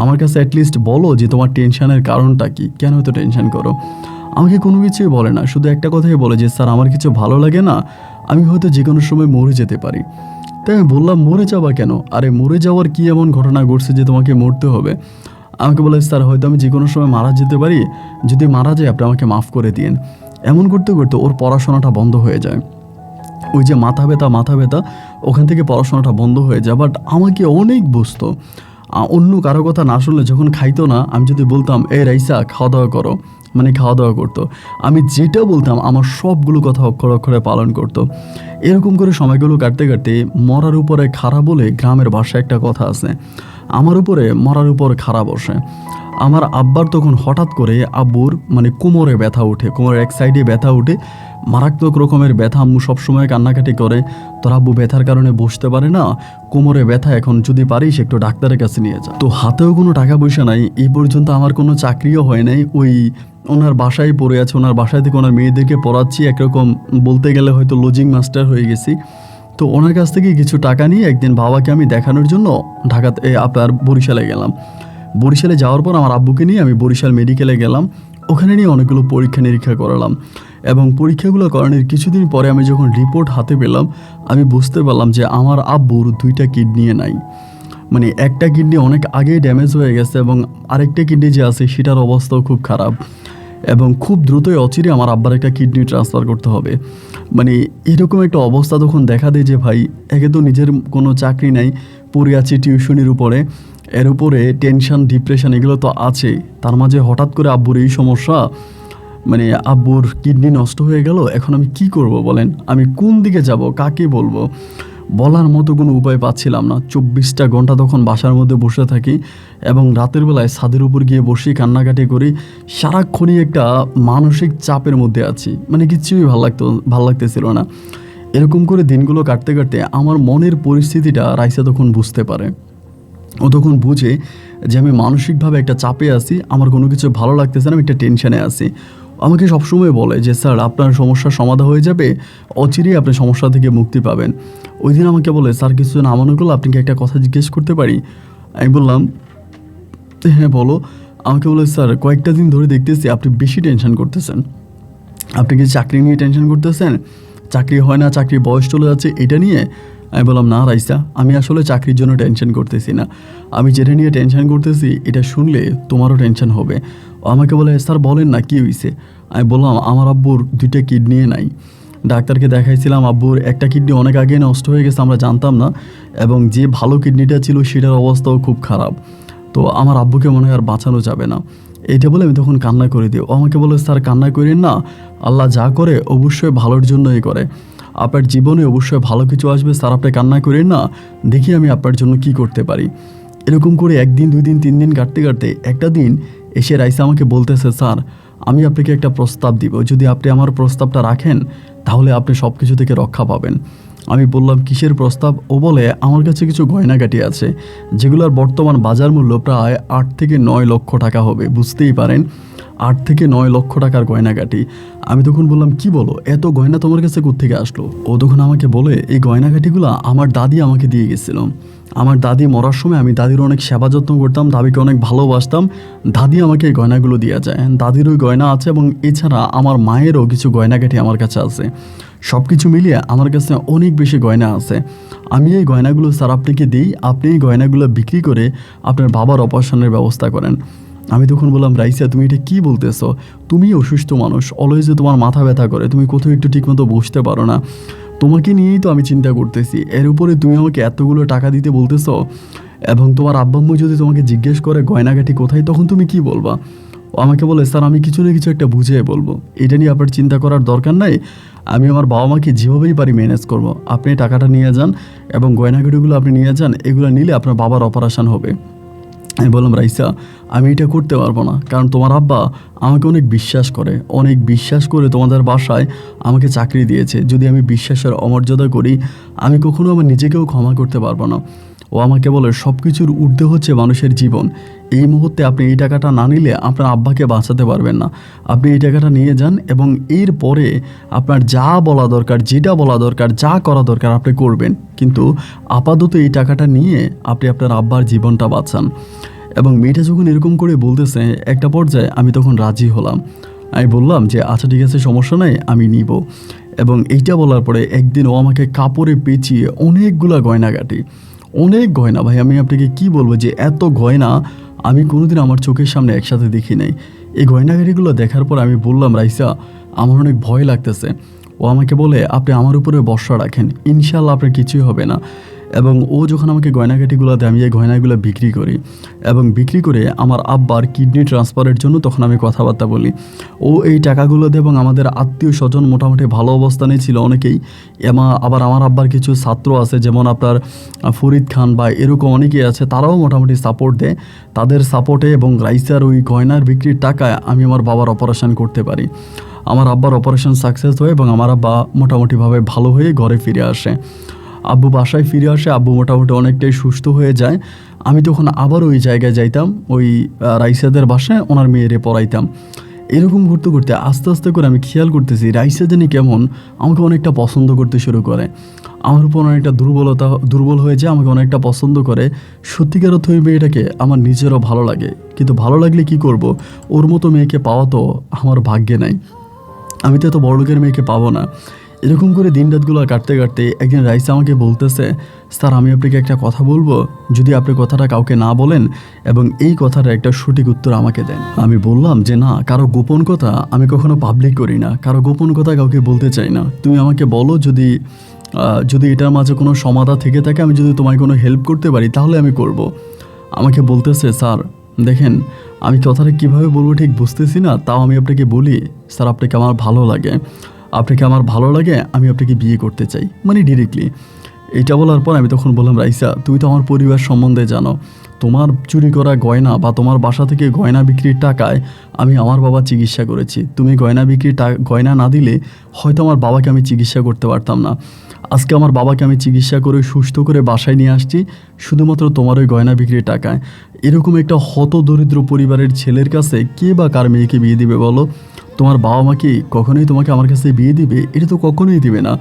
আমার কাছে অ্যাটলিস্ট বলো যে তোমার টেনশনের কারণটা কি, কেন এত টেনশন করো। আমাকে কোনো কিছুই বলে না, শুধু একটা কথাই বলে যে স্যার আমার কিছু ভালো লাগে না, আমি হয়তো যে কোনো সময় মরে যেতে পারি। তাই আমি বললাম, মরে যাবা কেন, আরে মরে যাওয়ার কি এমন ঘটনা ঘটছে যে তোমাকে মরতে হবে। আমাকে বলে, স্যার হয়তো আমি যে কোনো সময় মারা যেতে পারি, যদি মারা যায় আপনি আমাকে মাফ করে দিন। এমন করতে করতে ওর পড়াশোনাটা বন্ধ হয়ে যায়, ওই যে মাথা ব্যথা ওখান থেকে পড়াশোনাটা বন্ধ হয়ে যায়। বাট আমাকে অনেক বুঝতো, অন্য কারো কথা না শুনলে যখন খাইতো না, আমি যদি বলতাম এ রাইসা খাওয়া দাওয়া করো, মানে খাওয়া দাওয়া করতো। আমি যেটা বলতাম আমার সবগুলো কথা অক্ষরে অক্ষরে পালন করতো। এরকম করে সময়গুলো কাটতে কাটতে মরার উপরে খাড়া বলে গ্রামের ভাষায় একটা কথা আছে, আমার উপরে মরার উপর খাড়া বসে। আমার আব্বার তখন হঠাৎ করে আব্বুর মানে কোমরে ব্যথা ওঠে, কোমরের এক সাইডে ব্যথা ওঠে, মারাত্মক রকমের ব্যথা। আম্মু সবসময় কান্নাকাটি করে, তোর আব্বু ব্যথার কারণে বসতে পারে না, কোমরে ব্যথা, এখন যদি পারিস একটু ডাক্তারের কাছে নিয়ে যা। তো হাতেও কোনো টাকা পয়সা নাই, এই পর্যন্ত আমার কোনো চাকরিও হয় নাই, ওই ওনার বাসায় পড়ে আছে, ওনার বাসায় থেকে ওনার মেয়েদেরকে পড়াচ্ছি, একরকম বলতে গেলে হয়তো লজিং মাস্টার হয়ে গেছি। তো ওনার কাছ থেকে কিছু টাকা নিয়ে একদিন বাবাকে আমি দেখানোর জন্য ঢাকাতে আপনার বরিশালে গেলাম। বরিশালে যাওয়ার পর আমার আব্বুকে নিয়ে আমি বরিশাল মেডিকেলে গেলাম, ওখানে নিয়ে অনেকগুলো পরীক্ষা নিরীক্ষা করালাম এবং পরীক্ষাগুলো করানোর কিছুদিন পরে আমি যখন রিপোর্ট হাতে পেলাম, আমি বুঝতে পারলাম যে আমার আব্বুর 2টা কিডনি নাই, মানে একটা কিডনি অনেক আগেই ড্যামেজ হয়ে গেছে এবং আরেকটা কিডনি যে আছে সেটার অবস্থাও খুব খারাপ এবং খুব দ্রুতই অচিরে আমার আব্বার একটা কিডনি ট্রান্সফার করতে হবে। মানে এরকম একটা অবস্থা তখন দেখা দেয় যে ভাই, একে তো নিজের কোনো চাকরি নাই, পড়ে আছি টিউশনির উপরে, এর উপরে টেনশন ডিপ্রেশন এগুলো তো আছে, তার মাঝে হঠাৎ করে আব্বুর এই সমস্যা, মানে আব্বুর কিডনি নষ্ট হয়ে গেল। এখন আমি কি করব বলেন, আমি কোন দিকে যাব, কাকে বলবো, বলার মতো কোনো উপায় পাচ্ছিলাম না। 24টা ঘন্টা তখন বাসার মধ্যে বসে থাকি এবং রাতের বেলায় ছাদের উপর গিয়ে বসি, কান্নাকাটি করি, সারাক্ষণই একটা মানসিক চাপের মধ্যে আছি, মানে কিছুই ভাল লাগতেছিল না। এরকম করে দিনগুলো কাটতে কাটতে আমার মনের পরিস্থিতিটা রাইসা তখন বুঝতে পারে। ও তখন বুঝে যে আমি মানসিকভাবে একটা চাপে আছি, আমার কোনো কিছু ভালো লাগতেছে না, আমি একটা টেনশনে আছি। আমাকে সবসময় বলে যে স্যার আপনার সমস্যার সমাধান হয়ে যাবে, অচিরেই আপনি সমস্যা থেকে মুক্তি পাবেন। ওই দিন আমাকে বলে, স্যার কিছু না মনে করলে আপনাকে একটা কথা জিজ্ঞেস করতে পারি। আমি বললাম হ্যাঁ বলো। আমাকে বলে, স্যার কয়েকটা দিন ধরে দেখতেছি আপনি বেশি টেনশন করতেছেন। আপনি কি চাকরি নিয়ে টেনশন করতেছেন? চাকরি হয় না, চাকরির বয়স চলে যাচ্ছে, এটা নিয়ে? আমি বললাম, না রাইসা, আমি আসলে চাকরির জন্য টেনশন করতেছি না। আমি যেটা নিয়ে টেনশন করতেছি এটা শুনলে তোমারও টেনশন হবে। ও আমাকে বলে, স্যার বলেন না কী হয়েছে? আমি বললাম, আমার আব্বুর 2টা কিডনি নাই। ডাক্তারকে দেখাইছিলাম, আব্বুর একটা কিডনি অনেক আগে নষ্ট হয়ে গেছে, আমরা জানতাম না। এবং যে ভালো কিডনিটা ছিল সেটার অবস্থাও খুব খারাপ। তো আমার আব্বুকে মনে হয় আর বাঁচানো যাবে না। এইটা বলে আমি তখন কান্না করে দিই। ও আমাকে বলে, স্যার কান্না করেন না, আল্লাহ যা করে অবশ্যই ভালোর জন্যই করে। আপনার জীবনে অবশ্যই ভালো কিছু আসবে, স্যার আপনি কান্না করেন না, দেখি আমি আপনার জন্য কি করতে পারি। এরকম করে 1 দিন 2 দিন 3 দিন কাটতে কাটতে একটা দিন এসে রাইসা আমাকে বলতেছে, স্যার আমি আপনাকে একটা প্রস্তাব দিব, যদি আপনি আমার প্রস্তাবটা রাখেন তাহলে আপনি সব কিছু থেকে রক্ষা পাবেন। আমি বললাম, কিসের প্রস্তাব? ও বলে, আমার কাছে কিছু গয়নাগাটি আছে যেগুলোর বর্তমান বাজার মূল্য প্রায় 8 থেকে 9 লক্ষ টাকা হবে। বুঝতেই পারেন, 8 থেকে 9 লক্ষ টাকার গয়নাগাটি। আমি তখন বললাম, কি বলো, এত গয়না তোমার কাছে কোত্থেকে আসলো? ও তখন আমাকে বলে, এই গয়নাগাটিগুলো আমার দাদি আমাকে দিয়ে গেছিল। আমার দাদি মরার সময় আমি দাদির অনেক সেবা যত্ন করতাম, দাদিকে অনেক ভালোবাসতাম, দাদি আমাকে এই গয়নাগুলো দিয়ে যায়। দাদির ওই গয়না আছে এবং এছাড়া আমার মায়েরও কিছু গয়নাগাটি আমার কাছে আছে। সব কিছু মিলিয়ে আমার কাছে অনেক বেশি গয়না আছে। আমি এই গয়নাগুলো স্যার আপনাকে দিই, আপনি এই গয়নাগুলো বিক্রি করে আপনার বাবার অপারেশনের ব্যবস্থা করেন। আমি তখন বললাম, রাইসা তুমি এটা কী বলতেছো? তুমি অসুস্থ মানুষ, অলওয়েজে তোমার মাথা ব্যথা করে, তুমি কোথাও একটু ঠিকমতো বসতে পারো না, তোমাকে নিয়েই তো আমি চিন্তা করতেছি, এর উপরে তুমি আমাকে এতগুলো টাকা দিতে বলতেছো, এবং তোমার আব্বাম্মু যদি তোমাকে জিজ্ঞেস করে গয়নাগাটি কোথায়, তখন তুমি কি বলবা? ও আমাকে বলে, স্যার আমি কিছু না কিছু একটা বুঝিয়ে বলবো, এটা নিয়ে আপনার চিন্তা করার দরকার নাই, আমি আমার বাবা মাকে যেভাবেই পারি ম্যানেজ করব। আপনি টাকাটা নিয়ে যান এবং গয়নাগাটিগুলো আপনি নিয়ে যান, এগুলো নিলে আপনার বাবার অপারেশন হবে। আমি বললাম, রাইসা আমি এটা করতে পারবো না, কারণ তোমার আব্বা আমাকে অনেক বিশ্বাস করে তোমাদের বাসায় আমাকে চাকরি দিয়েছে। যদি আমি বিশ্বাসের অমর্যাদা করি, আমি কখনো আমার নিজেকেও ক্ষমা করতে পারবো না। ও আমাকে বলে, সব কিছুর ঊর্ধ্বে হচ্ছে মানুষের জীবন। এই মুহূর্তে আপনি এই টাকাটা না নিলে আপনার আব্বাকে বাঁচাতে পারবেন না। আপনি এই টাকাটা নিয়ে যান এবং এর পরে আপনার যা বলা দরকার, যেটা বলা দরকার, যা করা দরকার আপনি করবেন, কিন্তু আপাতত এই টাকাটা নিয়ে আপনি আপনার আব্বার জীবনটা বাঁচান। এবং মেয়েটা যখন এরকম করে বলতেছে, একটা পর্যায়ে আমি তখন রাজি হলাম। আমি বললাম যে আচ্ছা ঠিক আছে, সমস্যা নাই, আমি নিব। এবং এইটা বলার পরে একদিন ও আমাকে কাপড়ে পেঁচিয়ে অনেকগুলা গয়নাগাটি, অনেক গয়না, ভাই আমি আপনাকে কি বলবো যে এত গয়না আমি কোনোদিন আমার চোখের সামনে একসাথে দেখি নাই। এই গয়নাগাটিগুলো দেখার পর আমি বললাম, রাইসা আমার অনেক ভয় লাগতেছে। ও আমাকে বলে, আপনি আমার উপরে ভরসা রাখেন, ইনশাল্লাহ আপনার কিছুই হবে না। এবং ও যখন আমাকে গয়নাগাটিগুলো দেয়, আমি এই গয়নাগুলো বিক্রি করি এবং বিক্রি করে আমার আব্বার কিডনি ট্রান্সফারের জন্য তখন আমি কথাবার্তা বলি। ও এই টাকাগুলো দেয় এবং আমাদের আত্মীয় স্বজন মোটামুটি ভালো অবস্থানে ছিল অনেকেই। আবার আমার আব্বার কিছু ছাত্র আছে, যেমন আপনার ফরিদ খান বা এরকম অনেকেই আছে, তারাও মোটামুটি সাপোর্ট দেয়। তাদের সাপোর্টে এবং রাইসার ওই গয়নার বিক্রির টাকায় আমি আমার বাবার অপারেশন করতে পারি। আমার আব্বার অপারেশন সাকসেস হয় এবং আমার আব্বা মোটামুটিভাবে ভালো হয়ে ঘরে ফিরে আসে। আব্বু বাসায় ফিরে আসে, আব্বু মোটামুটি অনেকটাই সুস্থ হয়ে যায়। আমি তখন আবার ওই জায়গায় যাইতাম, ওই রাইসাদের বাসায় ওনার মেয়েরে পড়াইতাম। এরকম করতে করতে আস্তে আস্তে করে আমি খেয়াল করতেছি রাইসা জানি কেমন আমাকে অনেকটা পছন্দ করতে শুরু করে, আমার উপর অনেকটা দুর্বল হয়ে যায়, আমাকে অনেকটা পছন্দ করে। সত্যিকার অর্থে ওই মেয়েটাকে আমার নিজেরও ভালো লাগে, কিন্তু ভালো লাগলে কি করব, ওর মতো মেয়েকে পাওয়া তো আমার ভাগ্যে নাই, আমি তো এত বড়লোকের মেয়েকে পাবো না। এরকম করে দিন রাতগুলো কাটতে কাটতে একদিন রাইসা আমাকে বলতেছে, স্যার আমি আপনাকে একটা কথা বলবো, যদি আপনি কথাটা কাউকে না বলেন এবং এই কথাটা একটা সঠিক উত্তর আমাকে দেন। আমি বললাম যে না, কারো গোপন কথা আমি কখনো পাবলিক করি না, কারো গোপন কথা কাউকে বলতে চাই না। তুমি আমাকে বলো, যদি এটার মাঝে কোনো সমাধা থেকে থাকে, আমি যদি তোমায় কোনো হেল্প করতে পারি তাহলে আমি করব। আমাকে বলতেছে, স্যার দেখেন আমি কথাটা কীভাবে বলবো ঠিক বুঝতেছি না, তাও আমি আপনাকে বলি, স্যার আপনাকে আমার ভালো লাগে, আমি আপনাকে বিয়ে করতে চাই, মানে ডিরেক্টলি। এটা বলার পর আমি তখন বললাম, রাইসা তুমি তো আমার পরিবার সম্বন্ধে জানো, তোমার চুরি করা গয়না বা তোমার বাসা থেকে গয়না বিক্রির টাকায় আমি আমার বাবা চিকিৎসা করেছি। তুমি গয়না না দিলে হয়তো আমার বাবাকে আমি চিকিৎসা করতে পারতাম না। আজকে আমার বাবাকে আমি চিকিৎসা করে সুস্থ করে বাসায় নিয়ে আসছি শুধুমাত্র তোমার ওই গয়না বিক্রির টাকায়। এরকম একটা হতদরিদ্র পরিবারের ছেলের কাছে কে বা কার মেয়েকে বিয়ে দিবে বলো? তোমার বাবা মা কি কখনোই তোমাকে আমার কাছে বিয়ে দিবে? এটা তো কখনোই দিবে না।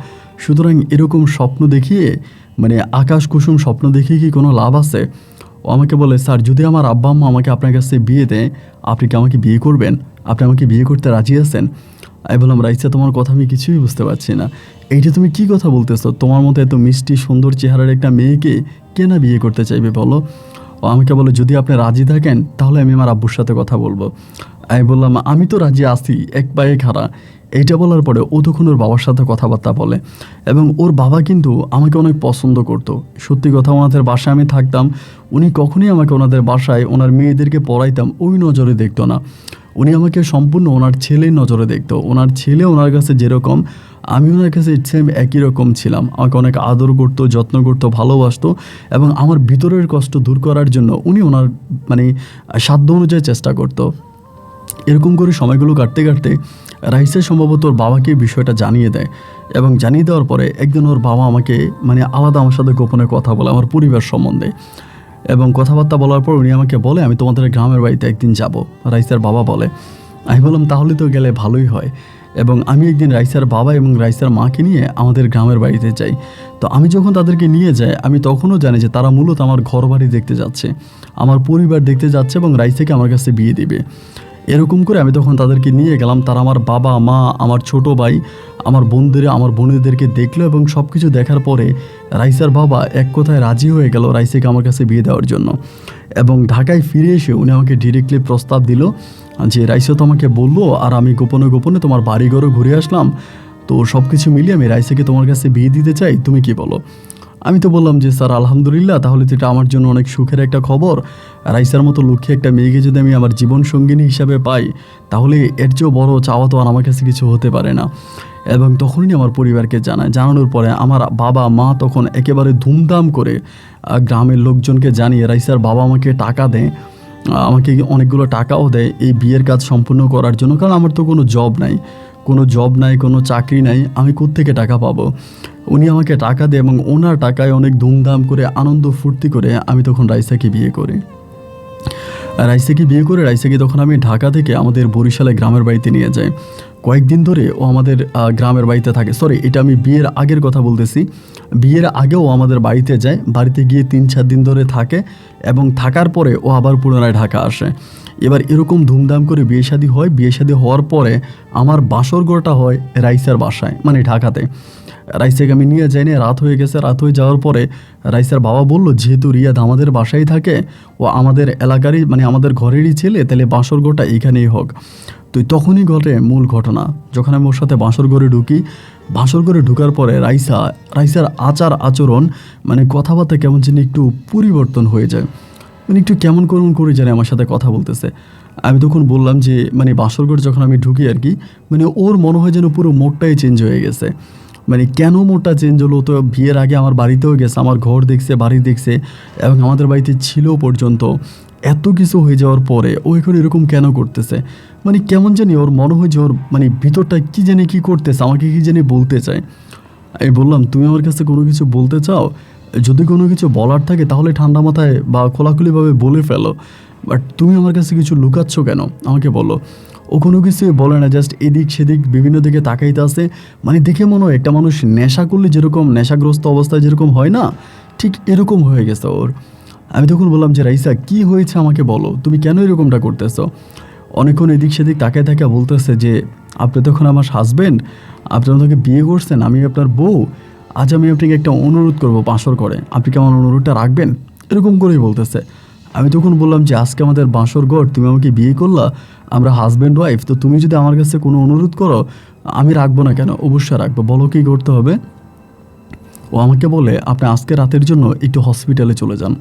সুতরাং এরকম স্বপ্ন দেখিয়ে, মানে আকাশ কুসুম স্বপ্ন দেখিয়ে কি কোনো লাভ আছে? ও আমাকে বলে, স্যার যদি আমার আব্বা আম্মা আমাকে আপনার কাছে বিয়ে দেয়, আপনি কি আমাকে বিয়ে করবেন? আপনি আমাকে বিয়ে করতে রাজি আছেন? আমি বললাম, রাইসা তোমার কথা আমি কিছুই বুঝতে পারছি না, এইটা তুমি কি কথা বলতেছো? তোমার মতো এত মিষ্টি সুন্দর চেহারার একটা মেয়েকে কে না বিয়ে করতে চাইবে বলো? ও আমাকে বলে, যদি আপনি রাজি থাকেন তাহলে আমি আমার আব্বুর সাথে কথা বলবো। আমি বললাম, আমি তো রাজি আছি, এক পায়ে খাড়া। এইটা বলার পরে ও তখন ওর বাবার সাথে কথাবার্তা বলে, এবং ওর বাবা কিন্তু আমাকে অনেক পছন্দ করতো। সত্যি কথা, ওনাদের বাসায় আমি থাকতাম, উনি কখনোই আমাকে ওনাদের বাসায় ওনার মেয়েদেরকে পড়াইতাম ওই নজরে দেখতো না। উনি আমাকে সম্পূর্ণ ওনার ছেলের নজরে দেখতো। ওনার ছেলে ওনার কাছে যেরকম, আমি ওনার কাছে সেম একই রকম ছিলাম। আমাকে অনেক আদর করতো, যত্ন করতো, ভালোবাসতো, এবং আমার ভিতরের কষ্ট দূর করার জন্য উনি ওনার মানে সাধ্য অনুযায়ী চেষ্টা করতো। এরকম করে সময়গুলো কাটতে কাটতে রাইসা সম্ভবত ওর বাবাকে বিষয়টা জানিয়ে দেয়, এবং জানিয়ে দেওয়ার পরে একদিন ওর বাবা আমাকে মানে আলাদা আমার সাথে গোপনে কথা বলে আমার পরিবার সম্বন্ধে, এবং কথাবার্তা বলার পর উনি আমাকে বলে, আমি তোমাদের গ্রামের বাড়িতে একদিন যাব। রাইসার বাবা বলে। আমি বললাম, তাহলে তো গেলে ভালোই হয়। এবং আমি একদিন রাইসার বাবা এবং রাইসার মাকে নিয়ে আমাদের গ্রামের বাড়িতে যাই। তো আমি যখন তাদেরকে নিয়ে যাই, আমি তখনও জানি যে তারা মূলত আমার ঘর বাড়ি দেখতে যাচ্ছে, আমার পরিবার দেখতে যাচ্ছে, এবং রাইসাকে আমার কাছে বিয়ে দিবে। এরকম করে আমি তখন তাদেরকে নিয়ে গেলাম। তারা আমার বাবা মা, আমার ছোট ভাই, আমার আমার বোনেদেরকে দেখলো, এবং সব কিছু দেখার পরে রাইসার বাবা এক কথায় রাজি হয়ে গেল রাইসাকে আমার কাছে বিয়ে দেওয়ার জন্য। এবং ঢাকায় ফিরে এসে উনি আমাকে ডিরেক্টলি প্রস্তাব দিল যে, রাইসা তো আমাকে বললো, আর আমি গোপনে গোপনে তোমার বাড়িঘরও ঘুরে আসলাম, তো সব কিছু মিলিয়ে আমি রাইসাকে তোমার কাছে বিয়ে দিতে চাই, তুমি কি বলো? আমি তো বললাম যে, স্যার আলহামদুলিল্লাহ, তাহলে তো এটা আমার জন্য অনেক সুখের একটা খবর। রাইসার মতো লক্ষ্যে একটা মেয়েকে যদি আমি আমার জীবন সঙ্গিনী হিসাবে পাই, তাহলে এর চেয়েও বড় চাওয়া তো আর আমার কাছে কিছু হতে পারে না। এবং তখনই আমার পরিবারকে জানানোর পরে আমার বাবা মা তখন একেবারে ধুমধাম করে গ্রামের লোকজনকে জানিয়ে রাইসার বাবা আমাকে টাকা দেয়, আমাকে অনেকগুলো টাকাও দেয় এই বিয়ের কাজ সম্পূর্ণ করার জন্য। কারণ আমার তো কোনো জব নাই, কোনো চাকরি নাই, আমি কোত্থেকে টাকা পাবো? উনি আমাকে টাকা দেয়, এবং ওনার টাকায় অনেক ধুমধাম করে আনন্দ ফুর্তি করে আমি তখন রাইসাকে বিয়ে করি। রাইসাকে তখন আমি ঢাকা থেকে আমাদের বরিশালে গ্রামের বাড়িতে নিয়ে যাই। কয়েকদিন ধরে ও আমাদের গ্রামের বাড়িতে থাকে। সরি, এটা আমি বিয়ের আগের কথা বলতেছি। বিয়ের আগেও আমাদের বাড়িতে যায়, বাড়িতে গিয়ে 3-4 দিন ধরে থাকে, এবং থাকার পরে ও আবার পুনরায় ঢাকা আসে। এবার এরকম ধুমধাম করে বিয়ে শাদী হয়। বিয়ে শাদী হওয়ার পরে আমার বাসর ঘরটা হয় রাইসার বাসায়, মানে ঢাকাতে। রাইসাকে আমি নিয়ে যাইনি, রাত হয়ে গেছে। রাত হয়ে যাওয়ার পরে রাইসার বাবা বলল, যেহেতু রিয়াদ আমাদের বাসায় থাকে, ও আমাদের এলাকারই মানে আমাদের ঘরেরই ছেলে, তাহলে বাসর ঘরটা এখানেই হোক। তো তখনই ঘটে মূল ঘটনা। যখন আমি ওর সাথে বাসর ঘরে ঢুকি, বাসর ঘরে ঢুকার পরে রাইসার আচার আচরণ মানে কথাবার্তা কেমন যেন একটু পরিবর্তন হয়ে যায়, মানে একটু কেমন করে জানে আমার সাথে কথা বলতেছে। আমি তখন বললাম যে, মানে বাসর ঘরে যখন আমি ঢুকি আর কি, মানে ওর মনে হয় যেন পুরো মোডটাই চেঞ্জ হয়ে গেছে। মানে কেন মোডটা চেঞ্জ হলো? তো বিয়ের আগে আমার বাড়িতেও গেছে, আমার ঘর দেখছে, বাড়ি দেখছে, এবং আমাদের বাড়িতে ছিল পর্যন্ত। এত কিছু হয়ে যাওয়ার পরে ও এখন এরকম কেন করতেছে? মানে কেমন জানি ওর মনে হয় যে ওর মানে ভিতরটা কী জানি কী করতেছে, আমাকে কী জানি বলতে চায়। আমি বললাম, তুমি আমার কাছে কোনো কিছু বলতে চাও? যদি কোনো কিছু বলার থাকে তাহলে ঠান্ডা মাথায় বা খোলাখুলিভাবে বলে ফেলো, বাট তুমি আমার কাছে কিছু লুকাচ্ছ কেন, আমাকে বলো। ও কোনো কিছুই বলে না, জাস্ট এদিক সেদিক বিভিন্ন দিকে তাকাইতে আসে। মানে দেখে মনে হয় একটা মানুষ নেশা করলে যেরকম নেশাগ্রস্ত অবস্থায় যেরকম হয় না, ঠিক এরকম হয়ে গেছে ওর। আমি তখন বললাম যে, রাইসা কী হয়েছে আমাকে বলো, তুমি কেন এরকমটা করতেছো? অনেকক্ষণ এদিক সেদিক তাকায় তাকিয়ে বলতেছে যে, আপনি তখন আমার হাজব্যান্ড, আপনি আমাকে বিয়ে করছেন, আমি আপনার বউ। আজ আমি আপনাকে একটা অনুরোধ করবো বাসর করে, আপনি কি আমার অনুরোধটা রাখবেন? এরকম করেই বলতেছে। আমি তখন বললাম যে, আজকে আমাদের বাসর ঘর, তুমি আমাকে বিয়ে করলা, আমরা হাজব্যান্ড ওয়াইফ, তো তুমি যদি আমার কাছে কোনো অনুরোধ করো আমি রাখবো না কেন? অবশ্যই রাখবো, বলো কী করতে হবে। ও আমাকে বলে, আপনি আজকে রাতের জন্য একটু হসপিটালে চলে যান।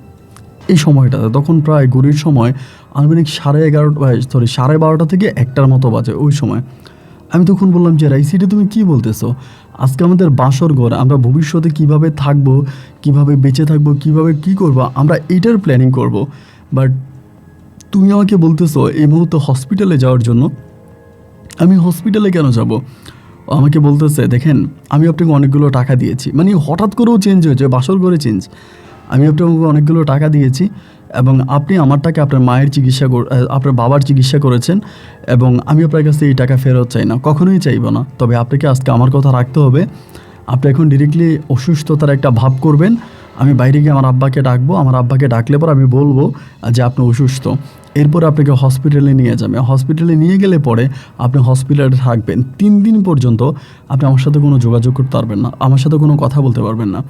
এই সময়টাতে তখন প্রায় ঘড়ির সময় আনুমানিক 12:30 থেকে 1টার মতো বাজে ওই সময়। আমি তখন বললাম যে, রাইসিটা তুমি কি বলতেছো? আজকে আমাদের বাসর ঘর, আমরা ভবিষ্যতে কিভাবে থাকবো, কিভাবে বেঁচে থাকবো, কিভাবে কি করবো, আমরা এইটার প্ল্যানিং করব। বাট তুমি আমাকে বলতেছো এই মুহূর্তে হসপিটালে যাওয়ার জন্য। আমি হসপিটালে কেন যাব? আমাকে বলতেছে, দেখেন আমি আপনাকে অনেকগুলো টাকা দিয়েছি, মানে হঠাৎ করেও চেঞ্জ হয়েছে, বাসর ঘরে চেঞ্জ। আমি আপনাকে অনেকগুলো টাকা দিয়েছি, এবং আপনি আমার টাকা আপনার মায়ের চিকিৎসা আপনার বাবার চিকিৎসা করেছেন, এবং আমি আপনার কাছে এই টাকা ফেরত চাই না, কখনোই চাইব না। তবে আপনাকে আজকে আমার কথা রাখতে হবে। আপনি এখন ডিরেক্টলি অসুস্থতার একটা ভাব করবেন, আমি বাইরে গিয়ে আমার আব্বাকে ডাকবো, আমার আব্বাকে ডাকলে পর আমি বলবো যে আপনি অসুস্থ, এরপর আপনাকে হসপিটালে নিয়ে যাবে। হসপিটালে নিয়ে গেলে পরে আপনি হসপিটালে থাকবেন 3 দিন পর্যন্ত। আপনি আমার সাথে কোনো যোগাযোগ করতে পারবেন না, আমার সাথে কোনো কথা বলতে পারবেন না।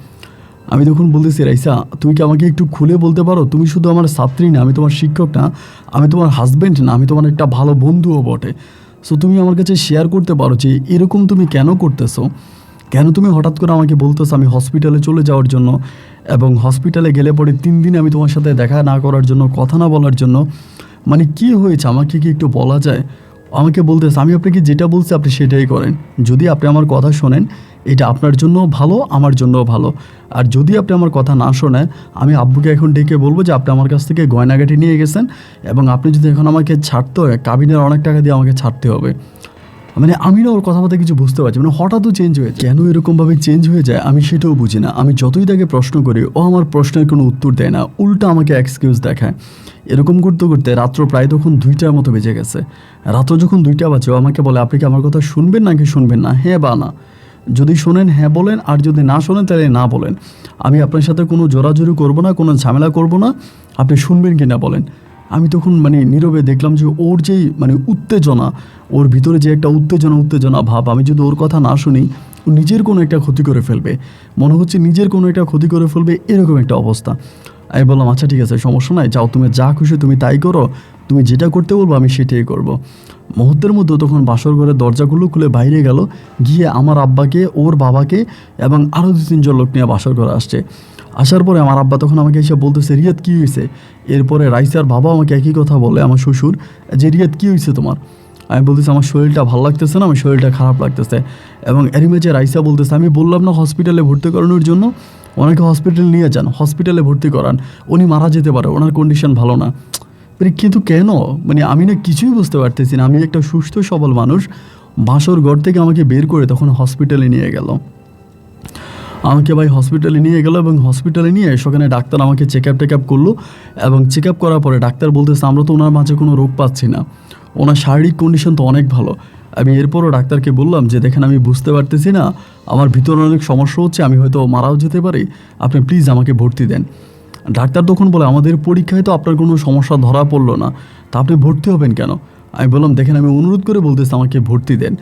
আমি তখন বলতেছি, রাইসা তুমি কি আমাকে একটু খুলে বলতে পারো, তুমি শুধু আমার ছাত্রী না, আমি তোমার শিক্ষক না, আমি তোমার হাজব্যান্ড না, আমি তোমার একটা ভালো বন্ধুও বটে। সো তুমি আমার কাছে শেয়ার করতে পারো যে এরকম তুমি কেন করতেছো, কেন তুমি হঠাৎ করে আমাকে বলতেছো আমি হসপিটালে চলে যাওয়ার জন্য, এবং হসপিটালে গেলে পরে 3 দিন আমি তোমার সাথে দেখা না করার জন্য, কথা না বলার জন্য। মানে কি হয়েছে আমাকে কি একটু বলা যায়? আমাকে বলতেছে আমি আপনাকে যেটা বলছি আপনি সেটাই করেন, যদি আপনি আমার কথা শোনেন এটা আপনার জন্যও ভালো, আমার জন্যও ভালো। আর যদি আপনি আমার কথা না শোনেন, আমি আব্বুকে এখন ডেকে বলবো যে আপনি আমার কাছ থেকে গয়নাগাটি নিয়ে গেছেন, এবং আপনি যদি এখন আমাকে ছাড়তে হয় কাবিনের অনেক টাকা দিয়ে আমাকে ছাড়তে হবে। মানে আমি না ওর কথাবার্তা কিছু বুঝতে পারছি, মানে হঠাৎও চেঞ্জ হয়ে যায়। কেন এরকমভাবে চেঞ্জ হয়ে যায় আমি সেটাও বুঝি না। আমি যতই তাকে প্রশ্ন করি ও আমার প্রশ্নের কোনো উত্তর দেয় না, উল্টা আমাকে এক্সকিউজ দেখায়। এরকম করতে করতে রাত্র প্রায় তখন 2টার মতো বেজে গেছে। রাত্র যখন 2টা বাজে ও আমাকে বলে আপনি কি আমার কথা শুনবেন নাকি শুনবেন না, হ্যাঁ বা না। যদি শোনেন হ্যাঁ বলেন, আর যদি না শোনেন তাহলে না বলেন। আমি আপনার সাথে কোনো জোরাজুরি করবো না, কোনো ঝামেলা করবো না, আপনি শুনবেন কি না বলেন। আমি তখন মানে নীরবে দেখলাম যে ওর যেই মানে উত্তেজনা, ওর ভিতরে যে একটা উত্তেজনা ভাব, আমি যদি ওর কথা না শুনি ও নিজের কোনো একটা ক্ষতি করে ফেলবে, মনে হচ্ছে নিজের কোনো একটা ক্ষতি করে ফেলবে, এরকম একটা অবস্থা। আমি বললাম আচ্ছা ঠিক আছে, সমস্যা নাই, যাও তুমি যা খুশি তুমি তাই করো, তুমি যেটা করতে বলবো আমি সেটাই করব। মুহূর্তের মধ্যে তখন বাসর ঘরের দরজাগুলো খুলে বাইরে গেল, গিয়ে আমার আব্বাকে, ওর বাবাকে এবং আরও 2-3 জন লোক নিয়ে বাসর ঘরে আসছে। আসার পরে আমার আব্বা তখন আমাকে এসে বলতেছে রিয়াদ কী হয়েছে। এরপরে রাইসার বাবা আমাকে একই কথা বলে, আমার শ্বশুর, যে রিয়াদ কী হয়েছে তোমার। আমি বলতেছি আমার শরীরটা ভালো লাগতেছে না, আমার শরীরটা খারাপ লাগতেছে। এবং এরই মাঝে রাইসা বলতেছে আমি বললাম না হসপিটালে ভর্তি করানোর জন্য, ওনাকে হসপিটালে নিয়ে যান, হসপিটালে ভর্তি করান, উনি মারা যেতে পারে, ওনার কন্ডিশন ভালো না। মানে কিন্তু কেন, মানে আমি না কিছুই বুঝতে পারতেছি না। আমি একটা সুস্থ সবল মানুষ, বাসর ঘর থেকে আমাকে বের করে তখন হসপিটালে নিয়ে গেল। আমাকে ভাই হসপিটালে নিয়ে গেল, এবং হসপিটালে নিয়ে সেখানে ডাক্তার আমাকে চেক আপ করলো, এবং চেক আপ করার পরে ডাক্তার বলতেছে আমরা তো ওনার মাঝে কোনো রোগ পাচ্ছি না, ওনার শারীরিক কন্ডিশন তো অনেক ভালো। আমি এরপরও ডাক্তারকে বললাম যে দেখেন আমি বুঝতে পারতেছি না, আমার ভিতরে অনেক সমস্যা হচ্ছে, আমি হয়তো মারাও যেতে পারি, আপনি প্লিজ আমাকে ভর্তি দেন। ডাক্তার তখন বলে আমাদের পরীক্ষায় তো আপনার কোনো সমস্যা ধরা পড়লো না, তা আপনি ভর্তি হবেন কেন। আমি বললাম দেখেন আমি অনুরোধ করে বলতেছি আমাকে ভর্তি দেন।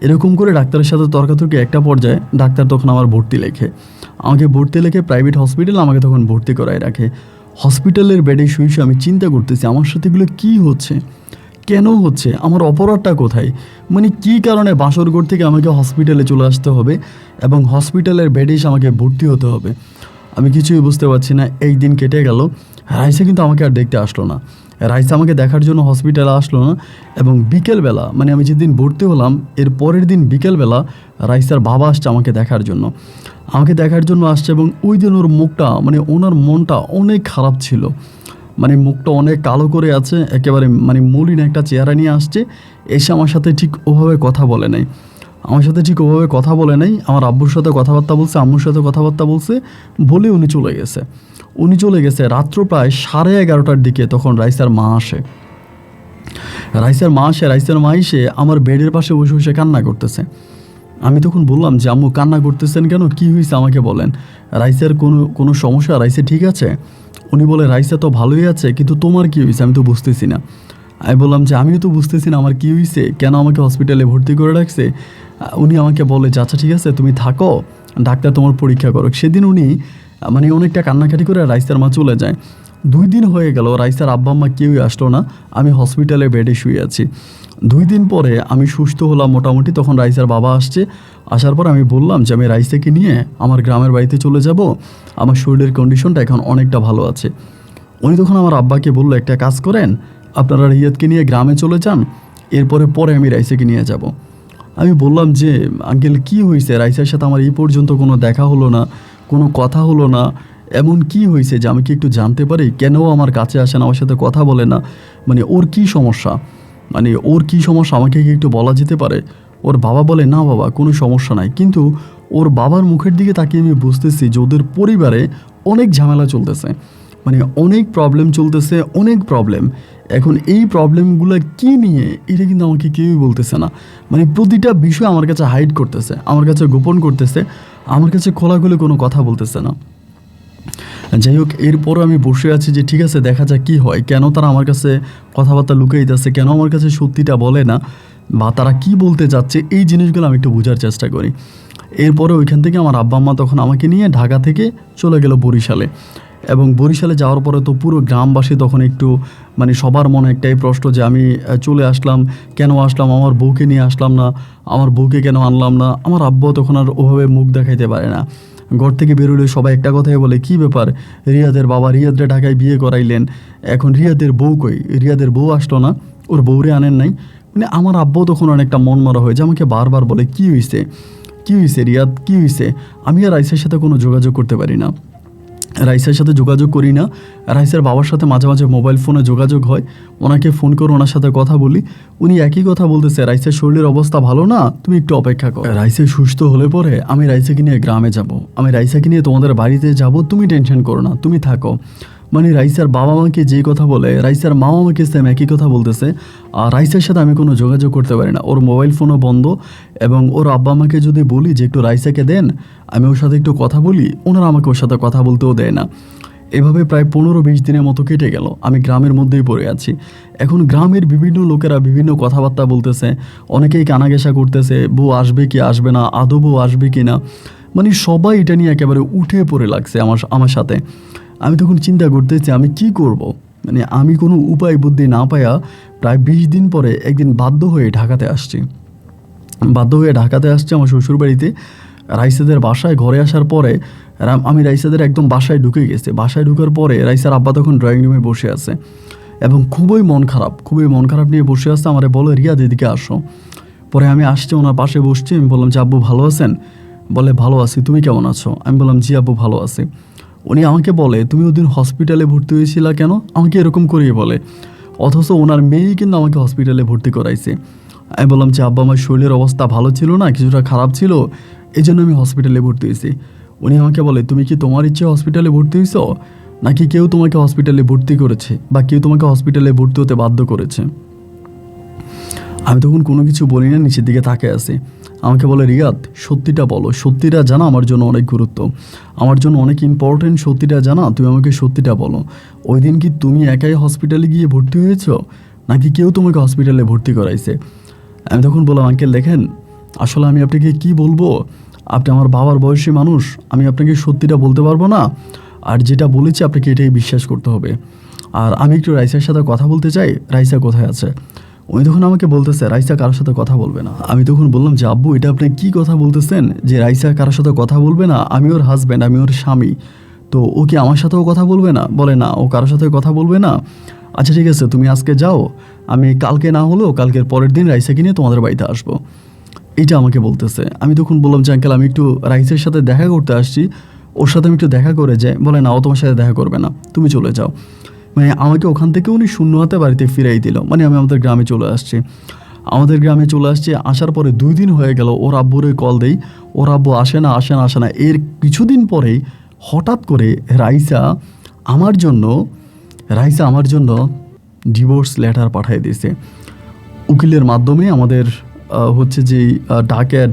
এরকম করে ডাক্তারের সাথে তর্কাতর্কি একটা পর্যায়ে ডাক্তার তখন আমার ভর্তি লেখে, আমাকে ভর্তি লেখে প্রাইভেট হসপিটাল, আমাকে তখন ভর্তি করায় রাখে। হসপিটালের বেডে শুয়ে শুয়ে আমি চিন্তা করতেছি আমার সাথে এগুলো কী হচ্ছে, কেন হচ্ছে, আমার অপরাধটা কোথায়, মানে কী কারণে বাসর ঘর থেকে আমাকে হসপিটালে চলে আসতে হবে এবং হসপিটালের বেডে এসে আমাকে ভর্তি হতে হবে। আমি কিছুই বুঝতে পারছি না। এই দিন কেটে গেল, রাইসা কিন্তু আমাকে আর দেখতে আসলো না, রাইসা আমাকে দেখার জন্য হসপিটালে আসলো না। এবং বিকেলবেলা, মানে আমি যেদিন ভর্তি হলাম এর পরের দিন বিকেলবেলা রাইসার বাবা আসছে আমাকে দেখার জন্য, আসছে। এবং ওই দিন ওর মুখটা, মানে ওনার মনটা অনেক খারাপ ছিল, মানে মুখটা অনেক কালো করে আছে, একেবারে মানে মলিন একটা চেহারা নিয়ে আসছে। এসে আমার সাথে ঠিক ওভাবে কথা বলে নাই, আমার আব্বুর সাথে কথাবার্তা বলছে, আম্মুর সাথে কথাবার্তা বলছে, বলে উনি চলে গেছে। রাত্র প্রায় 11:30টার দিকে তখন রাইসার মা আসে। রাইসার মা এসে আমার বেডের পাশে বসে বসে কান্না করতেছে। আমি তখন বললাম যে আম্মু কান্না করতেছেন কেন, কী হয়েছে আমাকে বলেন, রাইসার কোনো সমস্যা, রাইসা ঠিক আছে। উনি বলে রাইসা তো ভালোই আছে, কিন্তু তোমার কী হয়েছে আমি তো বুঝতেছি না। আমি বললাম যে আমিও তো বুঝতেছি না আমার কী হয়েছে, কেন আমাকে হসপিটালে ভর্তি করে রাখছে। উনি আমাকে বলে যে আচ্ছা ঠিক আছে তুমি থাকো, ডাক্তার তোমার পরীক্ষা করো। সেদিন উনি মানে অনেকটা কান্নাকাটি করে রাইসার মা চলে যায়। 2 দিন হয়ে গেল, রাইসার আব্বা আম্মা কেউই আসলো না, আমি হসপিটালে বেডে শুয়ে আছি। 2 দিন পরে আমি সুস্থ হলাম মোটামুটি, তখন রাইসার বাবা আসছে। আসার পর আমি বললাম যে আমি রাইসাকে নিয়ে আমার গ্রামের বাড়িতে চলে যাব, আমার শরীরের কন্ডিশনটা এখন অনেকটা ভালো আছে। উনি তখন আমার আব্বাকে বললো একটা কাজ করেন, আপনারা রিয়াদকে নিয়ে গ্রামে চলে যান, পরে আমি রাইসাকে নিয়ে যাব। আমি বললাম যে আঙ্কেল কী হয়েছে, রাইসার সাথে আমার এই পর্যন্ত কোনো দেখা হলো না, কোনো কথা হলো না, এমন কি হয়েছে যে আমি কি একটু জানতে পারি, কেন আমার কাছে আসেন, আমার সাথে কথা বলে না, মানে ওর কী সমস্যা, আমাকে কি একটু বলা যেতে পারে। ওর বাবা বলে না বাবা কোনো সমস্যা নাই, কিন্তু ওর বাবার মুখের দিকে তাকিয়ে আমি বুঝতেছি যে ওদের পরিবারে অনেক ঝামেলা চলতেছে, মানে অনেক প্রবলেম। এখন এই প্রবলেমগুলো কী নিয়ে এটা কিন্তু আমাকে কেউই বলতেছে না, মানে প্রতিটা বিষয় আমার কাছে হাইড করতেছে, আমার কাছে গোপন করতেছে, আমার কাছে খোলাখুলি কোনো কথা বলতেছে না। যাই হোক, এরপরও আমি বসে আছি যে ঠিক আছে দেখা যাক কী হয়, কেন তারা আমার কাছে কথাবার্তা লুকাইতেছে, কেন আমার কাছে সত্যিটা বলে না, বা তারা কি বলতে যাচ্ছে, এই জিনিসগুলো আমি একটু বোঝার চেষ্টা করি। এরপরে ওইখান থেকে আমার আব্বা আম্মা তখন আমাকে নিয়ে ঢাকা থেকে চলে গেল বরিশালে। এবং বরিশালে যাওয়ার পরে তো পুরো গ্রামবাসী তখন একটু মানে সবার মনে একটাই প্রশ্ন যে আমি চলে আসলাম, কেন আসলাম, আমার বউকে নিয়ে আসলাম না, আমার বউকে কেন আনলাম না। আমার আব্বা তখন আর ওভাবে মুখ দেখাইতে পারে না। ঘর থেকে বেরোলে সবাই একটা কথাই বলে, কী ব্যাপার, রিয়াদের বাবা রিয়াদরে ঢাকায় বিয়ে করাইলেন, এখন রিয়াদের বউ কই, রিয়াদের বউ আসলো না, ওর বউরে আনেন নাই। মানে আমার আব্বাও তখন অনেকটা মন মরা হয়ে যে আমাকে বারবার বলে, কী হয়েছে, কী হয়েছে রিয়াদ, কী হয়েছে। আমি আর রাইসের সাথে কোনো যোগাযোগ করতে পারি না, রাইসার সাথে যোগাযোগ করি না। রাইসার বাবার সাথে মাঝে মাঝে মোবাইল ফোনে যোগাযোগ হয়, ওনাকে ফোন করে ওনার সাথে কথা বলি, উনি একই কথা বলতেছে, রাইসার শরীরের অবস্থা ভালো না, তুমি একটু অপেক্ষা করো, রাইসা সুস্থ হলে পরে আমি রাইসাকে নিয়ে গ্রামে যাব, আমি রাইসাকে নিয়ে তোমাদের বাড়িতে যাব, তুমি টেনশন করো না, তুমি থাকো। মানে রাইসার বাবা মাকে যেই কথা বলে, রাইসার মামা আমাকে সেম একই কথা বলতেছে। আর রাইসার সাথে আমি কোনো যোগাযোগ করতে পারি না, ওর মোবাইল ফোনও বন্ধ। এবং ওর আব্বা আমাকে যদি বলি যে একটু রাইসাকে দেন, আমি ওর সাথে একটু কথা বলি, ওনারা আমাকে ওর সাথে কথা বলতেও দেয় না। এভাবে প্রায় 15-20 দিনের মতো কেটে গেল, আমি গ্রামের মধ্যেই পড়ে আছি। এখন গ্রামের বিভিন্ন লোকেরা বিভিন্ন কথাবার্তা বলতেছে, অনেকেই কানাঘেঁষা করতেছে, বউ আসবে কি আসবে না, আদৌ বউ আসবে কি না। মানে সবাই এটা নিয়ে একেবারে উঠে পড়ে লাগছে আমার সাথে। আমি তখন চিন্তা করতেছি আমি কি করব। মানে আমি কোনো উপায় বুদ্ধি না পাইয়া প্রায় 20 দিন পরে একদিন বাধ্য হয়ে ঢাকাতে আসছি আমার শ্বশুরবাড়িতে। রাইসাদের বাসায় ঘরে আসার পরে আমি রাইসাদের একদম বাসায় ঢুকে গেছি। বাসায় ঢুকার পরে রাইসার আব্বা তখন ড্রয়িং রুমে বসে আছে এবং খুবই মন খারাপ নিয়ে বসে আছে। আমারে বলে, রিয়াদ এদিকে আসো। পরে আমি আসছি, ওনার পাশে বসছি। আমি বললাম যে আব্বু ভালো আছেন? বলে ভালো আছি, তুমি কেমন আছো? আমি বললাম জি আব্বু ভালো আছি। উনি আমাকে বলে, তুমি ওদিন হসপিটালে ভর্তি হয়েছিলা কেন? আমাকে এরকম করেই বলে, অথচ ওনার মেয়েই কিন্তু আমাকে হসপিটালে ভর্তি করাইছে। আমি বললাম যে আব্বা আমার শরীরের অবস্থা ভালো ছিল না, কিছুটা খারাপ ছিল, এই জন্য আমি হসপিটালে ভর্তি হয়েছি। উনি আমাকে বলে, তুমি কি তোমার ইচ্ছে হসপিটালে ভর্তি হয়েছ, নাকি কেউ তোমাকে হসপিটালে ভর্তি করেছে, বা কেউ তোমাকে হসপিটালে ভর্তি হতে বাধ্য করেছে? আমি তখন কোনো কিছু বলি না, নিচের দিকে তাকিয়ে আছি। আমাকে বলে, রিয়াদ সত্যিটা বলো, সত্যিটা জানা আমার জন্য অনেক গুরুত্ব, আমার জন্য অনেক ইম্পর্টেন্ট, সত্যিটা জানা, তুমি আমাকে সত্যিটা বলো। ওই দিন কি তুমি একাই হসপিটালে গিয়ে ভর্তি হয়েছ, নাকি কেউ তোমাকে হসপিটালে ভর্তি করাইছে? আমি তখন বললাম, আঙ্কেল দেখেন, আসলে আমি আপনাকে কি বলবো, আপনি আমার বাবার বয়সী মানুষ, আমি আপনাকে সত্যিটা বলতে পারবো না, আর যেটা বলেছি আপনাকে এটাই বিশ্বাস করতে হবে। আর আমি একটু রাইসার সাথে কথা বলতে চাই, রাইসা কোথায় আছে? উনি তখন আমাকে বলতেছে, রাইসা কারোর সাথে কথা বলবে না। আমি তখন বললাম যে আব্বু, এটা আপনি কি কথা বলতেছেন যে রাইসা কারোর সাথে কথা বলবে না? আমি ওর হাজব্যান্ড, আমি ওর স্বামী, তো ও কি আমার সাথেও কথা বলবে না? বলে না, ও কারোর সাথে কথা বলবে না। আচ্ছা ঠিক আছে, তুমি আজকে যাও, আমি কালকে না হলেও কালকের পরের দিন রাইসাকে নিয়ে তোমাদের বাড়িতে আসবো, এইটা আমাকে বলতেছে। আমি তখন বললাম যে আঙ্কেল, আমি একটু রাইসের সাথে দেখা করতে আসছি, ওর সাথে আমি একটু দেখা করে যাই। বলে না, ও তোমার সাথে দেখা করবে না, তুমি চলে যাও। মানে আমাকে ওখান থেকে উনি শূন্য হাতে বাড়িতে ফিরাই দিল। মানে আমি আমাদের গ্রামে চলে আসছি। আসার পরে 2 দিন হয়ে গেল, ওর আব্বুরে কল দেই, ওর আব্বু আসে না। এর কিছুদিন পরেই হঠাৎ করে রাইসা আমার জন্য ডিভোর্স লেটার পাঠিয়ে দিয়েছে উকিলের মাধ্যমে। আমাদের হচ্ছে যে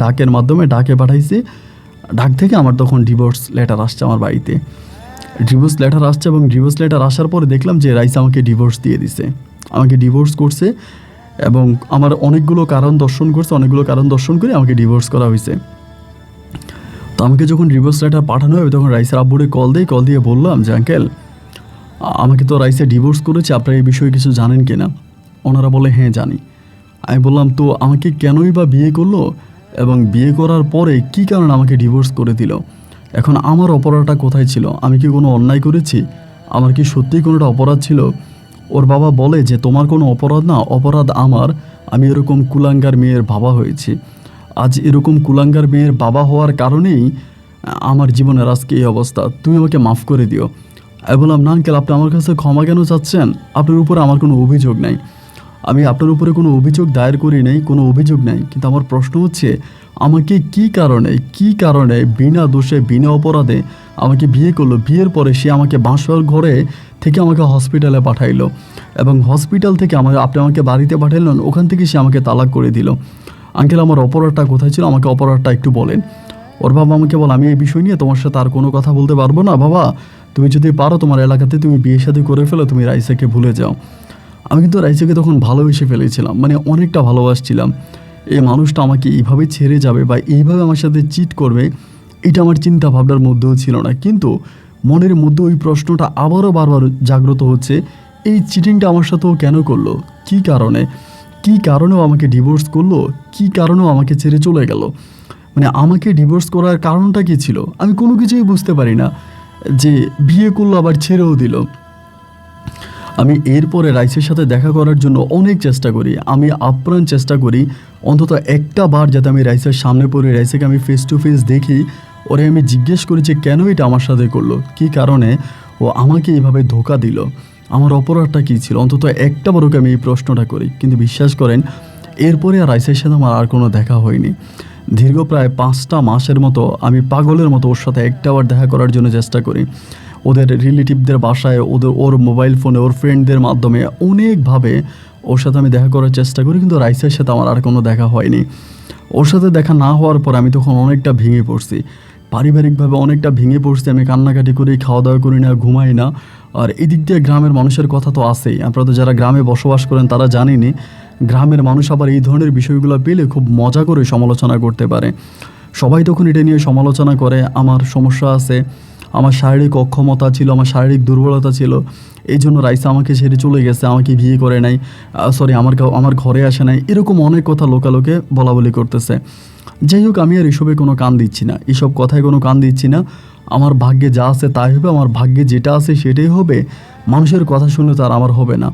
ডাকের মাধ্যমে ডাকে পাঠাইছে। ডাক থেকে আমার তখন ডিভোর্স লেটার আসছে আমার বাড়িতে। ডিভোর্স লেটার আসছে এবং ডিভোর্স লেটার আসার পরে দেখলাম যে রাইসা আমাকে ডিভোর্স দিয়ে দিছে, আমাকে ডিভোর্স করছে এবং আমার অনেকগুলো কারণ দর্শন করে আমাকে ডিভোর্স করা হয়েছে। তো আমাকে যখন ডিভোর্স লেটার পাঠানো হবে তখন রাইসার আব্বুরে কল দিয়ে বললাম যে আঙ্কেল, আমাকে তো রাইসা ডিভোর্স করেছে, আপনারা এই বিষয়ে কিছু জানেন কি না? ওনারা বলে হ্যাঁ জানি। আমি বললাম, তো আমাকে কেনই বা বিয়ে করলো, এবং বিয়ে করার পরে কী কারণে আমাকে ডিভোর্স করে দিল? এখন আমার অপরাধটা কোথায় ছিল? আমি কি কোনো অন্যায় করেছি? আমার কি সত্যিই কোনোটা অপরাধ ছিল? ওর বাবা বলে যে তোমার কোনো অপরাধ না, অপরাধ আমার, আমি এরকম কুলাঙ্গার মেয়ের বাবা হয়েছি। আজ এরকম কুলাঙ্গার মেয়ের বাবা হওয়ার কারণেই আমার জীবনের আজকে এই অবস্থা, তুমি আমাকে মাফ করে দিও। আমি বললাম, না আঙ্কেল, আপনি আমার কাছে ক্ষমা কেন চাচ্ছেন? আপনার উপরে আমার কোনো অভিযোগ নাই, আমি আপনার উপরে কোনো অভিযোগ দায়ের করি নাই, কোনো অভিযোগ নাই। কিন্তু আমার প্রশ্ন হচ্ছে, আমাকে কি কারণে বিনা দোষে বিনা অপরাধে আমাকে বিয়ে করলো? বিয়ের পরে সে আমাকে বাসর ঘরে থেকে আমাকে হসপিটালে পাঠাইলো, এবং হসপিটাল থেকে আপনি আমাকে বাড়িতে পাঠাইলেন, ওখান থেকে সে আমাকে তালাক করে দিল। আঙ্কেল, আমার অপরাধটা কোথায় ছিল? আমাকে অপরাধটা একটু বলেন। ওর বাবা আমাকে বল, আমি এই বিষয় নিয়ে তোমার সাথে আর কোনো কথা বলতে পারবো না বাবা, তুমি যদি পারো তোমার এলাকাতে তুমি বিয়ে শাদী করে ফেলো, তুমি রাইসাকে ভুলে যাও। আমি কিন্তু রাইসাকে তখন ভালোবেসে ফেলেছিলাম, মানে অনেকটা ভালোবাসছিলাম। এই মানুষটা আমাকে এইভাবে ছেড়ে যাবে বা এইভাবে আমার সাথে চিট করবে, এটা আমার চিন্তা ভাবনার মধ্যেও ছিল না। কিন্তু মনের মধ্যে ওই প্রশ্নটা আবারও বারবার জাগ্রত হচ্ছে, এই চিটিংটা আমার সাথেও কেন করলো, কী কারণে, কী কারণেও আমাকে ডিভোর্স করলো, কী কারণেও আমাকে ছেড়ে চলে গেল। মানে আমাকে ডিভোর্স করার কারণটা কী ছিল, আমি কোনো কিছুই বুঝতে পারি না। যে বিয়ে করলো আবার ছেড়েও দিল। আমি এরপরে রাইসের সাথে দেখা করার জন্য অনেক চেষ্টা করি, আমি আপ্রাণ চেষ্টা করি অন্তত একটা বার যাতে আমি রাইসের সামনে পড়ে রাইসেকে আমি ফেস টু ফেস দেখি, ওরে আমি জিজ্ঞেস করি যে কেন এটা আমার সাথে করলো, কী কারণে ও আমাকে এইভাবে ধোকা দিল, আমার অপরাধটা কী ছিল, অন্তত একটা বারকে আমি এই প্রশ্নটা করি। কিন্তু বিশ্বাস করেন এরপরে আর রাইসের সাথে আমার আর কোনো দেখা হয়নি। দীর্ঘ প্রায় 5টা মাসের মতো আমি পাগলের মতো ওর সাথে একটাবার দেখা করার জন্য চেষ্টা করি, ওদের রিলেটিভদের বাসায়, ওর মোবাইল ফোনে, ওর ফ্রেন্ডদের মাধ্যমে অনেকভাবে ওর সাথে আমি দেখা করার চেষ্টা করি, কিন্তু রাইসের সাথে আমার আর কোনো দেখা হয়নি। ওর সাথে দেখা না হওয়ার পর আমি তখন অনেকটা ভেঙে পড়ছি, পারিবারিকভাবে অনেকটা ভেঙে পড়ছি। আমি কান্নাকাটি করি, খাওয়া দাওয়া করি না, ঘুমাই না। আর এদিক দিয়ে গ্রামের মানুষের কথা তো আছেই, আপনারা তো যারা গ্রামে বসবাস করেন তারা জানেনই, গ্রামের মানুষ আবার এই ধরনের বিষয়গুলো পেলে খুব মজা করে সমালোচনা করতে পারে। সবাই তখন এটা নিয়ে সমালোচনা করে, আমার সমস্যা আছে, আমার শারীরিক অক্ষমতা ছিল, আমার শারীরিক দুর্বলতা ছিল, এই জন্য রাইসা আমাকে ছেড়ে চলে গেছে, আমাকে বিয়ে করে নাই, আমার ঘরে আসে নাই, এরকম অনেক কথা লোকালোকে বলা বলি করতেছে। যাই হোক, আমি আর এসবে কোনো কান দিচ্ছি না, এসব কথায় কোনো কান দিচ্ছি না। আমার ভাগ্যে যা আছে তাই হবে, আমার ভাগ্যে যেটা আছে সেটাই হবে। মানুষের কথা শুনে তো আর আমার হবে না।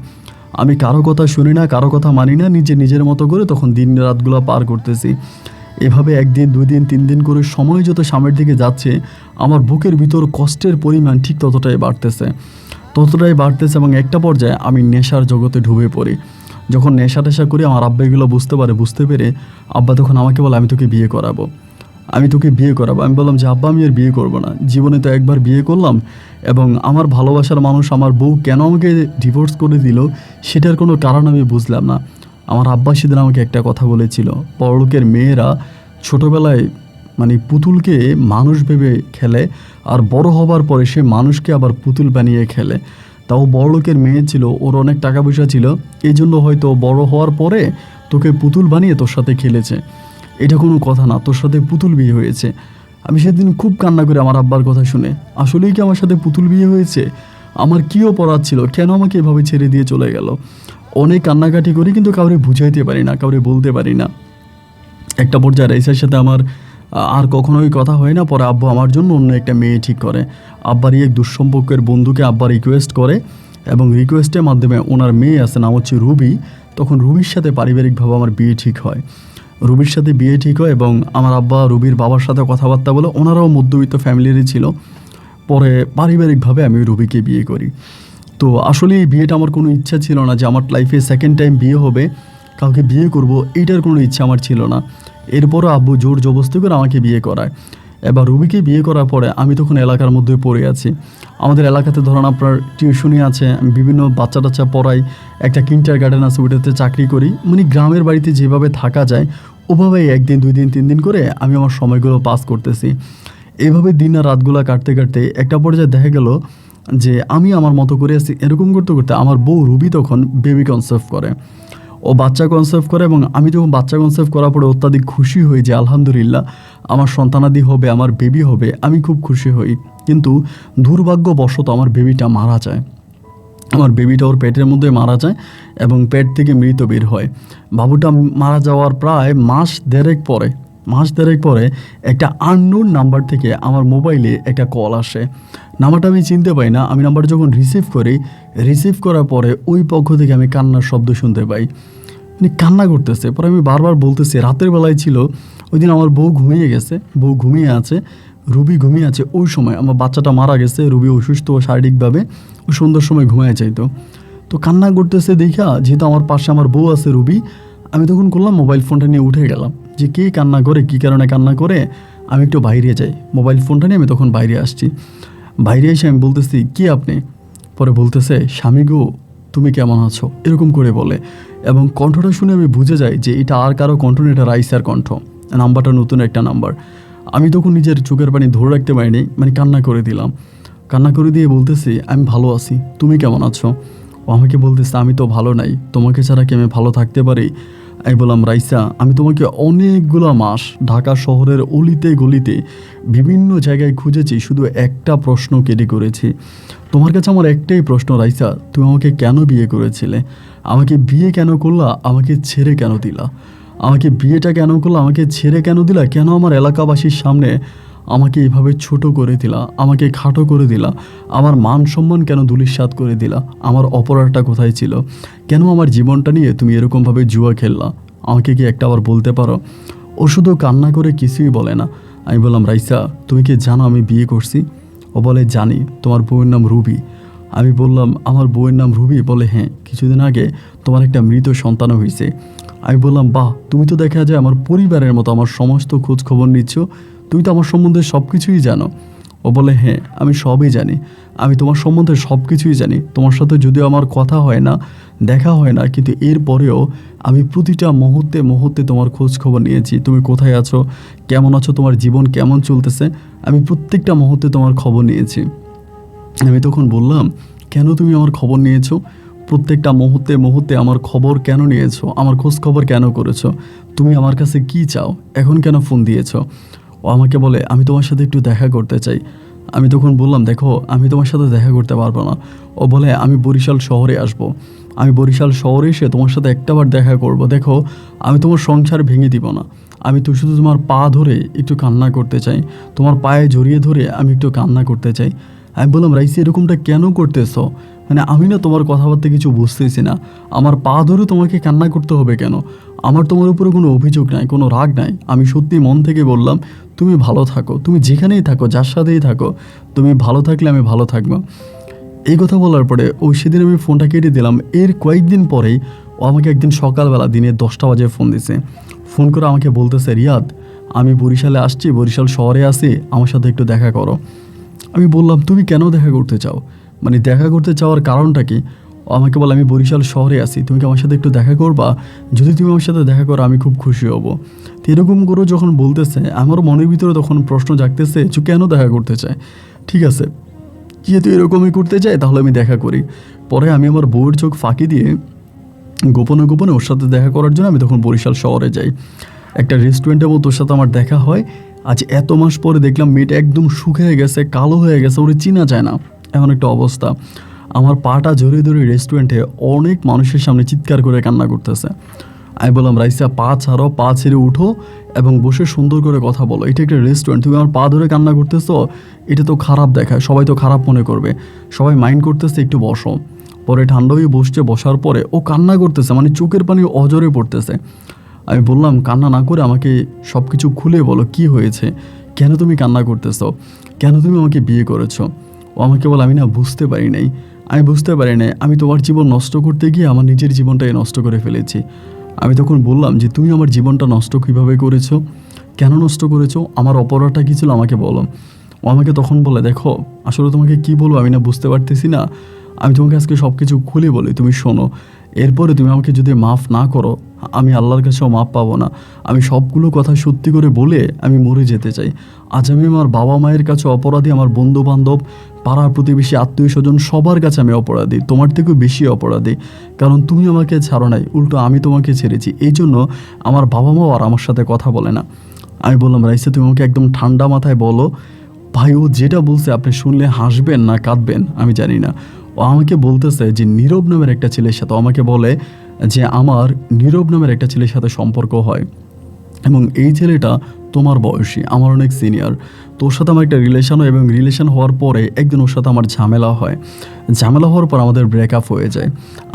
আমি কারো কথা শুনি না, কারো কথা মানি না, নিজের মতো করে তখন দিন রাতগুলো পার করতেছি। এভাবে 1 দিন 2 দিন 3 দিন করে সময় যত সামনের দিকে যাচ্ছে, আমার বুকের ভিতর কষ্টের পরিমাণ ঠিক ততটাই বাড়তেছে এবং একটা পর্যায়ে আমি নেশার জগতে ডুবে পড়ি। যখন নেশা টেশা করি, আমার আব্বা এগুলো বুঝতে পেরে আব্বা তখন আমাকে বলে আমি তোকে বিয়ে করাবো। আমি বললাম যে আব্বা আমি আর বিয়ে করব না, জীবনে তো একবার বিয়ে করলাম এবং আমার ভালোবাসার মানুষ আমার বউ কেন আমাকে ডিভোর্স করে দিল সেটার কোনো কারণ আমি বুঝলাম না। আমার আব্বা সেদিন আমাকে একটা কথা বলেছিল, বড়লোকের মেয়েরা ছোটোবেলায় মানে পুতুলকে মানুষ ভেবে খেলে, আর বড় হবার পরে সে মানুষকে আবার পুতুল বানিয়ে খেলে। তাও বড়লোকের মেয়ে ছিল, ওর অনেক টাকা পয়সা ছিল, এই জন্য হয়তো বড় হওয়ার পরে তোকে পুতুল বানিয়ে তোর সাথে খেলেছে। এটা কোনো কথা না, তোর সাথে পুতুল বিয়ে হয়েছে। আমি সেদিন খুব কান্না করি আমার আব্বার কথা শুনে, আসলেই কি আমার সাথে পুতুল বিয়ে হয়েছে? আমার কী অপরাধ ছিল, কেন আমাকে এভাবে ছেড়ে দিয়ে চলে গেল? অনেক কান্নাকাটি করি, কিন্তু কাউরে বুঝাইতে পারি না, কাউরে বলতে পারি না। একটা পর্যায়ে রাইসার সাথে আমার আর কখনোই কথা হয় না। পরে আব্বু আমার জন্য অন্য একটা মেয়ে ঠিক করে, আব্বারই এক দুঃসম্পর্কের বন্ধুকে আব্বা রিকোয়েস্ট করে এবং রিকোয়েস্টের মাধ্যমে ওনার মেয়ে আছে, নাম হচ্ছে রুবি। তখন রুবির সাথে পারিবারিকভাবে আমার বিয়ে ঠিক হয়। এবং আমার আব্বা রুবির বাবার সাথে কথাবার্তা বলে, ওনারাও মধ্যবিত্ত ফ্যামিলিরই ছিল। পরে পারিবারিকভাবে আমি রুবিকে বিয়ে করি। তো আসলে এই বিয়েটা আমার কোনো ইচ্ছা ছিল না যে আমার লাইফে সেকেন্ড টাইম বিয়ে হবে, কাউকে বিয়ে করব, এইটার কোনো ইচ্ছা আমার ছিল না। এরপরও আব্বু জোর জবরদস্তি করে আমাকে বিয়ে করায়। এবার রুবিকে বিয়ে করার পরে আমি তখন এলাকার মধ্যে পড়ে আছি। আমাদের এলাকাতে ধরুন আপনার টিউশনি আছে, আমি বিভিন্ন বাচ্চা টাচ্চা পড়াই, একটা কিন্ডারগার্টেন আছে, ওইটাতে চাকরি করি। মানে গ্রামের বাড়িতে যেভাবে থাকা যায় ওভাবেই 1 দিন 2 দিন 3 দিন করে আমি আমার সময়গুলো পাস করতেছি। এইভাবে দিন আর রাতগুলো কাটতে কাটতে একটা পর্যায়ে দেখা গেল যে আমি আমার মতো করে আছি। এরকম করতে করতে আমার বউ রুবি তখন বেবি কনসেপ্ট করে, ও বাচ্চা কনসেপ্ট করে এবং আমি যখন বাচ্চা কনসেপ্ট করার পরে অত্যাধিক খুশি হই যে আলহামদুলিল্লাহ আমার সন্তানাদি হবে, আমার বেবি হবে, আমি খুব খুশি হই। কিন্তু দুর্ভাগ্যবশত আমার বেবিটা মারা যায়। আমার বেবিটা ওর পেটের মধ্যে মারা যায় এবং পেট থেকে মৃত বের হয়। বাবুটা মারা যাওয়ার প্রায় মাস দেড়েক পরে একটা আননোন নাম্বার থেকে আমার মোবাইলে একটা কল আসে। নাম্বারটা আমি চিনতে পাই না। আমি নাম্বারটা যখন রিসিভ করার পরে ওই পক্ষ থেকে আমি কান্নার শব্দ শুনতে পাই, মানে কান্না করতেছে। পরে আমি বারবার বলতেছি, রাতের বেলায় ছিল, ওই দিন আমার বউ ঘুমিয়ে আছে, রুবি ঘুমিয়ে আছে। ওই সময় আমার বাচ্চাটা মারা গেছে, রুবি অসুস্থ শারীরিকভাবে, ও সন্ধ্যার সময় ঘুমিয়ে চাইতো। তো কান্না করতেছে দেখা, যেহেতু আমার পাশে আমার বউ আছে রুবি, আমি তখন করলাম মোবাইল ফোনটা নিয়ে উঠে গেলাম যে কে কান্না করে, কী কারণে কান্না করে, আমি একটু বাইরে যাই। মোবাইল ফোনটা নিয়ে আমি তখন বাইরে আসছি। বাইরে এসে আমি বলতেছি, কি আপনি? পরে বলতেছে, স্বামী গো তুমি কেমন আছো, এরকম করে বলে। এবং কণ্ঠটা শুনে আমি বুঝে যাই যে এটা আর কারো কণ্ঠ না, এটা রাইসার কণ্ঠ। নাম্বারটা নতুন একটা নাম্বার। আমি তখন নিজের চোখের পানি ধরে রাখতে পারিনি, মানে কান্না করে দিলাম। কান্না করে দিয়ে বলতেছি, আমি ভালো আছি, তুমি কেমন আছো? ও আমাকে বলতেছে, আমি তো ভালো নাই, তোমাকে ছাড়া কি আমি ভালো থাকতে পারি? আমি বললাম, রাইসা, আমি তোমাকে অনেকগুলো মাস ঢাকা শহরের অলিতে গলিতে বিভিন্ন জায়গায় খুঁজেছি, শুধু একটা প্রশ্ন কেটে করেছি। তোমার কাছে আমার একটাই প্রশ্ন, রাইসা, তুমি আমাকে কেন বিয়ে করেছিলে? আমাকে বিয়ে কেন করলা? আমাকে ছেড়ে কেন দিলা? আমাকে বিয়েটা কেন করলা? আমাকে ছেড়ে কেন দিলা? কেন আমার এলাকাবাসীর সামনে আমাকে এভাবে ছোট করে দিলা? আমাকে খাটো করে দিলা? আমার মান সম্মান কেন ধূলিসাৎ করে দিলা? আমার অপরাধটা কোথায় ছিল? কেন আমার জীবনটা নিয়ে তুমি এরকমভাবে জুয়া খেললা? আমাকে কি একটা আবার বলতে পারো? ও শুধু কান্না করে কিছুই বলে না। আমি বললাম, রাইসা, তুমি কি জানো আমি বিয়ে করছি? ও বলে, জানি। তোমার বউয়ের নাম রুবি। আমি বললাম, আমার বউয়ের নাম রুবি? বলে, হ্যাঁ, কিছুদিন আগে তোমার একটা মৃত সন্তানও হয়েছে। আমি বললাম, বাহ, তুমি তো দেখা যায় আমার পরিবারের মতো আমার সমস্ত খোঁজ খবর নিচ্ছ, তুমি তো আমার সম্বন্ধে সব কিছুই জানো। ও বলে, হ্যাঁ, আমি সবই জানি, আমি তোমার সম্বন্ধে সব কিছুই জানি। তোমার সাথে যদিও আমার কথা হয় না, দেখা হয় না, কিন্তু এরপরেও আমি প্রতিটা মুহূর্তে মুহূর্তে তোমার খোঁজ খবর নিয়েছি। তুমি কোথায় আছো, কেমন আছো, তোমার জীবন কেমন চলতেছে, আমি প্রত্যেকটা মুহূর্তে তোমার খবর নিয়েছি। আমি তখন বললাম, কেন তুমি আমার খবর নিয়েছো? প্রত্যেকটা মুহূর্তে মুহূর্তে আমার খবর কেন নিয়েছো? আমার খোঁজ খবর কেন করেছো? তুমি আমার কাছে কি চাও? এখন কেন ফোন দিয়েছো? ও আমাকে বলে, আমি তোমার সাথে একটু দেখা করতে চাই। আমি তখন বললাম, দেখো, আমি তোমার সাথে দেখা করতে পারবো না। ও বলে, আমি বরিশাল শহরে আসব। আমি বরিশাল শহরে এসে তোমার সাথে একটাবার দেখা করব। দেখো, আমি তোমার সংসার ভেঙে দিব না, আমি তো শুধু তোমার পা ধরে একটু কান্না করতে চাই, তোমার পায়ে জড়িয়ে ধরে আমি একটু কান্না করতে চাই। আমি বললাম, রাইসি, এরকমটা কেন করতেছো? মানে আমি না তোমার কথাবার্তা কিছু বুঝতেছি না। আমার পা ধরে তোমাকে কান্না করতে হবে কেন? আমার তোমার উপরে কোনো অভিযোগ নাই, কোনো রাগ নাই। আমি সত্যি মন থেকে বললাম, তুমি ভালো থাকো, তুমি যেখানেই থাকো, যার সাথেই থাকো, তুমি ভালো থাকলে আমি ভালো থাকবো। এই কথা বলার পরে সেদিন আমি ফোনটা কেটে দিলাম। এর কয়েকদিন পরেই ও আমাকে একদিন সকালবেলা দিনে 10টা বাজে ফোন দিছে। ফোন করে আমাকে বলতেছে, রিয়াদ, আমি বরিশালে আসছি, বরিশাল শহরে আসি, আমার সাথে একটু দেখা করো। আমি বললাম, তুমি কেন দেখা করতে চাও? মানে দেখা করতে চাওয়ার কারণটা কি? ও আমাকে বলে, আমি বরিশাল শহরে আছি, তুমি কি আমার সাথে একটু দেখা করবা? যদি তুমি আমার সাথে দেখা করো আমি খুব খুশি হব। তো এরকম করে যখন বলতেছে, আমার মনের ভিতরে তখন প্রশ্ন জাগতেছে, যে কেন দেখা করতে চায়? ঠিক আছে, যেহেতু এরকমই করতে চাই, তাহলে আমি দেখা করি। পরে আমি আমার বউয়ের চোখ ফাঁকি দিয়ে গোপনে গোপনে ওর সাথে দেখা করার জন্য আমি তখন বরিশাল শহরে যাই। একটা রেস্টুরেন্টের মতো ওর সাথে আমার দেখা হয়। আজ এত মাস পরে দেখলাম মেয়েটা একদম শুকিয়ে গেছে, কালো হয়ে গেছে, ওরে চিনা যায় না, এমন একটা অবস্থা। আমার পাটা জড়িয়ে ধরে রেস্টুরেন্টে অনেক মানুষের সামনে চিৎকার করে কান্না করতেছে। আমি বললাম, রাইসা, পা ছাড়ো, পা ছেড়ে উঠো এবং বসে সুন্দর করে কথা বলো। এটা একটা রেস্টুরেন্ট, তুমি আমার পা ধরে কান্না করতেছো, এটা তো খারাপ দেখায়, সবাই তো খারাপ মনে করবে, সবাই মাইন্ড করতেছে, একটু বসো। পরে ঠান্ডা হয়ে বসছে, বসার পরে ও কান্না করতেছে, মানে চোখের পানি অজরে পড়তেছে। আমি বললাম, কান্না না করে আমাকে সব কিছু খুলে বলো, কি হয়েছে, কেন তুমি কান্না করতেছো, কেন তুমি আমাকে বিয়ে করেছো? ও আমাকে বলে, আমি না বুঝতে পারি নাই, আমি বুঝতে পারি নাই, আমি তোমার জীবন নষ্ট করতে গিয়ে আমার নিজের জীবনটাই নষ্ট করে ফেলেছি। আমি তখন বললাম যে, তুমি আমার জীবনটা নষ্ট কীভাবে করেছো, কেন নষ্ট করেছো, আমার অপরাধটা কী ছিল আমাকে বলো। ও আমাকে তখন বলে, দেখো, আসলে তোমাকে কি বলবো আমি না বুঝতে পারতেছি না, আমি তোমাকে আজকে সব কিছু খুলে বলি, তুমি শোনো। এরপরে তুমি আমাকে যদি মাফ না করো, আমি আল্লাহর কাছেও মাফ পাবো না। আমি সবগুলো কথা সত্যি করে বলে আমি মরে যেতে চাই। আজ আমি আমার বাবা মায়ের কাছে অপরাধী, আমার বন্ধু বান্ধব, পাড়া প্রতিবেশী, আত্মীয় স্বজন, সবার কাছে আমি অপরাধী, তোমার থেকেও বেশি অপরাধী। কারণ তুমি আমাকে ছাড়ো নাই, উল্টো আমি তোমাকে ছেড়েছি। এই জন্য আমার বাবা মাও আর আমার সাথে কথা বলে না। আমি বললাম, রাইসা, তুমি আমাকে একদম ঠান্ডা মাথায় বলো। ভাই, ও যেটা বলছে আপনি শুনলে হাসবেন না কাঁদবেন আমি জানি না। ও আমাকে বলতেছে যে নীরব নামের একটা ছেলের সাথে, আমাকে বলে যে আমার নীরব নামের একটা ছেলের সাথে সম্পর্ক হয় এবং এই ছেলেটা তোমার বয়সী, আমার অনেক সিনিয়র। তো ওর সাথে আমার একটা রিলেশন হয় এবং রিলেশন হওয়ার পরে একদিন ওর সাথে আমার ঝামেলা হয়। ঝামেলা হওয়ার পর আমাদের ব্রেকআপ হয়ে যায়।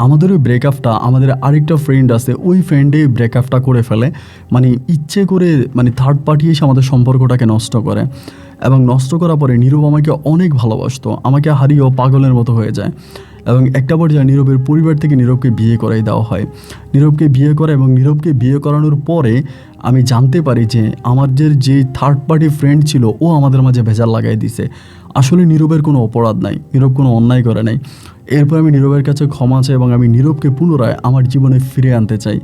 আমাদের ওই ব্রেকআপটা, আমাদের আরেকটা ফ্রেন্ড আছে, ওই ফ্রেন্ডে ব্রেকআপটা করে ফেলে, মানে ইচ্ছে করে, মানে থার্ড পার্টি এসে আমাদের সম্পর্কটাকে নষ্ট করে। এবং নষ্ট করার পরে নীরব আমাকে অনেক ভালোবাসতো, আমাকে হারিয়েও পাগলের মতো হয়ে যায়। এবং একটা পর্যায়ে নীরবের পরিবার থেকে নীরবকে বিয়ে করাই দেওয়া হয়। নীরবকে বিয়ে করে এবং নীরবকে বিয়ে করানোর পরে আমি জানতে পারি যে আমার যে থার্ড পার্টি ফ্রেন্ড ছিল ও আমাদের মাঝে ভেজাল লাগাই দিছে। আসলে নীরবের কোনো অপরাধ নাই, নীরব কোনো অন্যায় করে নাই। এরপর আমি নীরবের কাছে ক্ষমা চাই এবং আমি নীরবকে পুনরায় আমার জীবনে ফিরে আনতে চাই।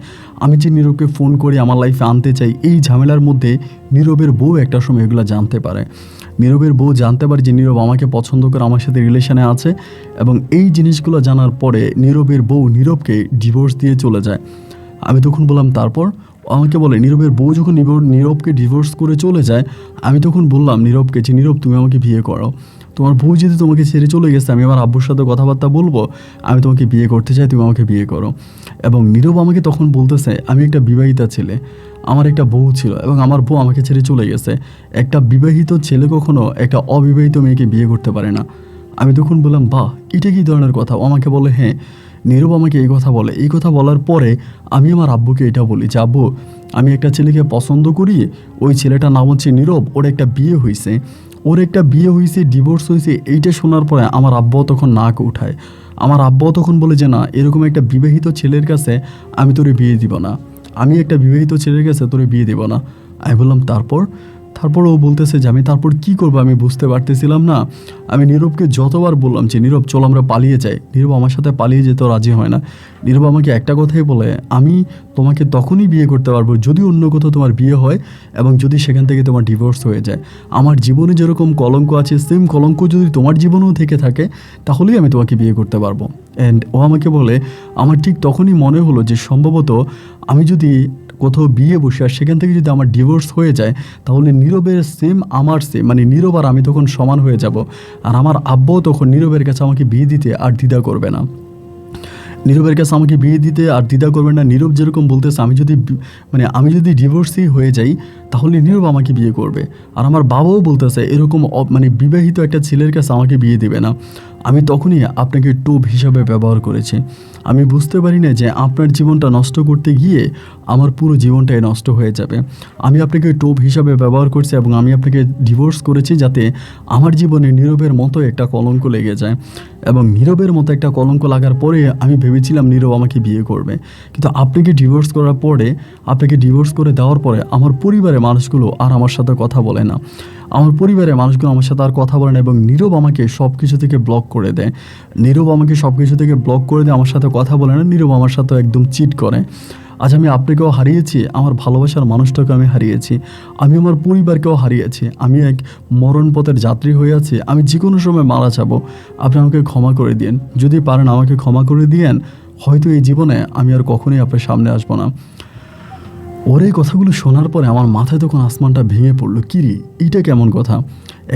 আমি যে নীরবকে ফোন করে আমার লাইফে আনতে চাই, এই ঝামেলার মধ্যে নীরবের বউ একটা সময় এগুলো জানতে পারে। নীরবের বউ জানতে পারে যে নীরব আমাকে পছন্দ করে আমার সাথে রিলেশনে আছে, এবং এই জিনিসগুলো জানার পরে নীরবের বউ নীরবকে ডিভোর্স দিয়ে চলে যায়। আমি তখন বললাম তারপর? আমাকে বলে নীরবের বউ যখন নীরবকে ডিভোর্স করে চলে যায়, আমি তখন বললাম নীরবকে যে নীরব তুমি আমাকে বিয়ে করো, তোমার বউ যদি তোমাকে ছেড়ে চলে গেছে, আমি আমার আব্বুর সাথে কথাবার্তা বলবো, আমি তোমাকে বিয়ে করতে চাই, তুমি আমাকে বিয়ে করো। এবং নীরব আমাকে তখন বলতেছে আমি একটা বিবাহিতা ছেলে, আমার একটা বউ ছিল এবং আমার বউ আমাকে ছেড়ে চলে গেছে। একটা বিবাহিত ছেলে কখনো একটা অবিবাহিত মেয়েকে বিয়ে করতে পারে না। আমি তখন বললাম বাহ, এটা কী ধরনের কথা? ও আমাকে বলে হ্যাঁ। নীরব আমাকে এই কথা বলে। এই কথা বলার পরে আমি আমার আব্বুকে এটা বলি যে আব্বু, আমি একটা ছেলেকে পছন্দ করি, ওই ছেলেটার নাম হচ্ছে নীরব, ওর একটা বিয়ে হয়েছে, ডিভোর্স হয়েছে। এইটা শোনার পরে আমার আব্বাও তখন নাক উঠায়। আমার আব্বাও তখন বলে যে না, এরকম একটা বিবাহিত ছেলের কাছে আমি তোরে বিয়ে দিব না, আমি একটা বিবাহিত ছেলের কাছে তোরে বিয়ে দিব না। আমি বললাম তারপর ও বলতেছে যে আমি তারপর কি করবো আমি বুঝতে পারতেছিলাম না। আমি নীরবকে যতবার বললাম যে নীরব চল আমরা পালিয়ে যাই, নীরব আমার সাথে পালিয়ে যেতেও রাজি হয় না। নীরব আমাকে একটা কথাই বলে, আমি তোমাকে তখনই বিয়ে করতে পারবো যদি অন্য কোথাও তোমার বিয়ে হয় এবং যদি সেখান থেকে তোমার ডিভোর্স হয়ে যায়। আমার জীবনে যেরকম কলঙ্ক আছে, সেম কলঙ্ক যদি তোমার জীবনেও থেকে থাকে, তাহলেই আমি তোমাকে বিয়ে করতে পারবো। অ্যান্ড ও আমাকে বলে, আমার ঠিক তখনই মনে হলো যে সম্ভবত আমি যদি কোথাও বিয়ে বসে আর সেখান থেকে যদি আমার ডিভোর্স হয়ে যায়, তাহলে নীরবের সেম আমার সেম, মানে নীরব আর আমি তখন সমান হয়ে যাব। আর আমার আব্বাও তখন নীরবের কাছে আমাকে বিয়ে দিতে আর দ্বিধা করবে না। নীরব যেরকম বলতেছে আমি যদি ডিভোর্সই হয়ে যাই তাহলে নীরব আমাকে বিয়ে করবে। আর আমার বাবাও বলতেছে এরকম বিবাহিত একটা ছেলের কাছে আমাকে বিয়ে দেবে না। আমি তখনই আপনাকে টোপ হিসাবে ব্যবহার করেছি। আমি বুঝতে পারি না যে আপনার জীবনটা নষ্ট করতে গিয়ে আমার পুরো জীবনটাই নষ্ট হয়ে যাবে। আমি আপনাকে টোপ হিসাবে ব্যবহার করছি এবং আমি আপনাকে ডিভোর্স করেছি যাতে আমার জীবনে নীরবের মতো একটা কলঙ্ক লেগে যায়। এবং নীরবের মতো একটা কলঙ্ক লাগার পরে আমি ভেবেছিলাম নীরব আমাকে বিয়ে করবে, কিন্তু আপনাকে ডিভোর্স করে দেওয়ার পরে আমার পরিবারের মানুষগুলো আর আমার সাথে কথা বলে না। এবং নীরব আমাকে সব কিছু থেকে ব্লক করে দেয়। আমার সাথে কথা বলে না। নীরব আমার সাথে একদম চিট করে। আজ আমি আপনাকেও হারিয়েছি, আমার ভালোবাসার মানুষটাকে আমি হারিয়েছি, আমি আমার পরিবারকেও হারিয়েছি। আমি এক মরণ পথের যাত্রী হয়ে আছি, আমি যে কোনো সময় মারা যাব। আপনি আমাকে ক্ষমা করে দিন, যদি পারেন আমাকে ক্ষমা করে দিয়েন। হয়তো এই জীবনে আমি আর কখনোই আপনার সামনে আসবো না। ওর এই কথাগুলো শোনার পরে আমার মাথায় তখন আসমানটা ভেঙে পড়লো। কিরে, এইটা কেমন কথা?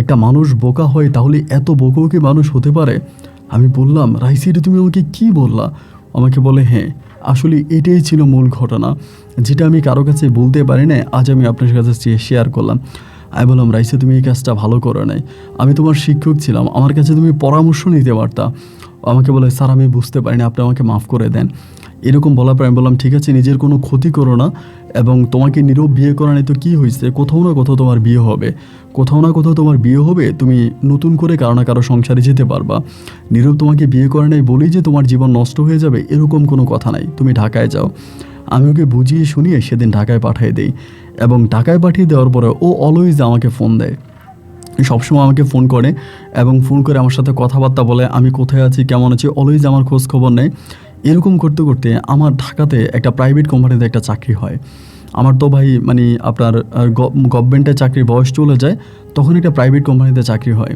একটা মানুষ বোকা হয় তাহলে এত বোকাও কি মানুষ হতে পারে? আমি বললাম রাইসি, এটা তুমি আমাকে কি বললা? আমাকে বলে হ্যাঁ, আসলে এটাই ছিল মূল ঘটনা, যেটা আমি কারো কাছে বলতে পারি না, আজ আমি আপনার কাছে শেয়ার করলাম। আমি বললাম রাইসা, তুমি এই কাজটা ভালো করো নাই, আমি তোমার শিক্ষক ছিলাম, আমার কাছে তুমি পরামর্শ নিতে পারতা। আমাকে বলে স্যার আমি বুঝতে পারিনি, আপনি আমাকে মাফ করে দেন। এরকম বলার পর আমি বললাম ঠিক আছে, নিজের কোনো ক্ষতি করো না, এবং তোমাকে নীরব বিয়ে করা নেই তো কী হয়েছে, কোথাও না কোথাও তোমার বিয়ে হবে, তুমি নতুন করে কারো না কারো সংসারে যেতে পারবা। নীরব তোমাকে বিয়ে করে নাই বলেই যে তোমার জীবন নষ্ট হয়ে যাবে এরকম কোনো কথা নাই, তুমি ঢাকায় যাও। আমি ওকে বুঝিয়ে শুনিয়ে সেদিন ঢাকায় পাঠিয়ে দিই, এবং ঢাকায় পাঠিয়ে দেওয়ার পরে ও অলওয়েজ আমাকে ফোন দেয়, সবসময় আমাকে ফোন করে এবং ফোন করে আমার সাথে কথাবার্তা বলে, আমি কোথায় আছি, কেমন আছি, অলওয়েজ আমার খোঁজ খবর নেয়। এরকম করতে করতে আমার ঢাকাতে একটা প্রাইভেট কোম্পানিতে একটা চাকরি হয়। আমার তো ভাই আপনার গভর্নমেন্টের চাকরির বয়স চলে যায়, তখন একটা প্রাইভেট কোম্পানিতে চাকরি হয়,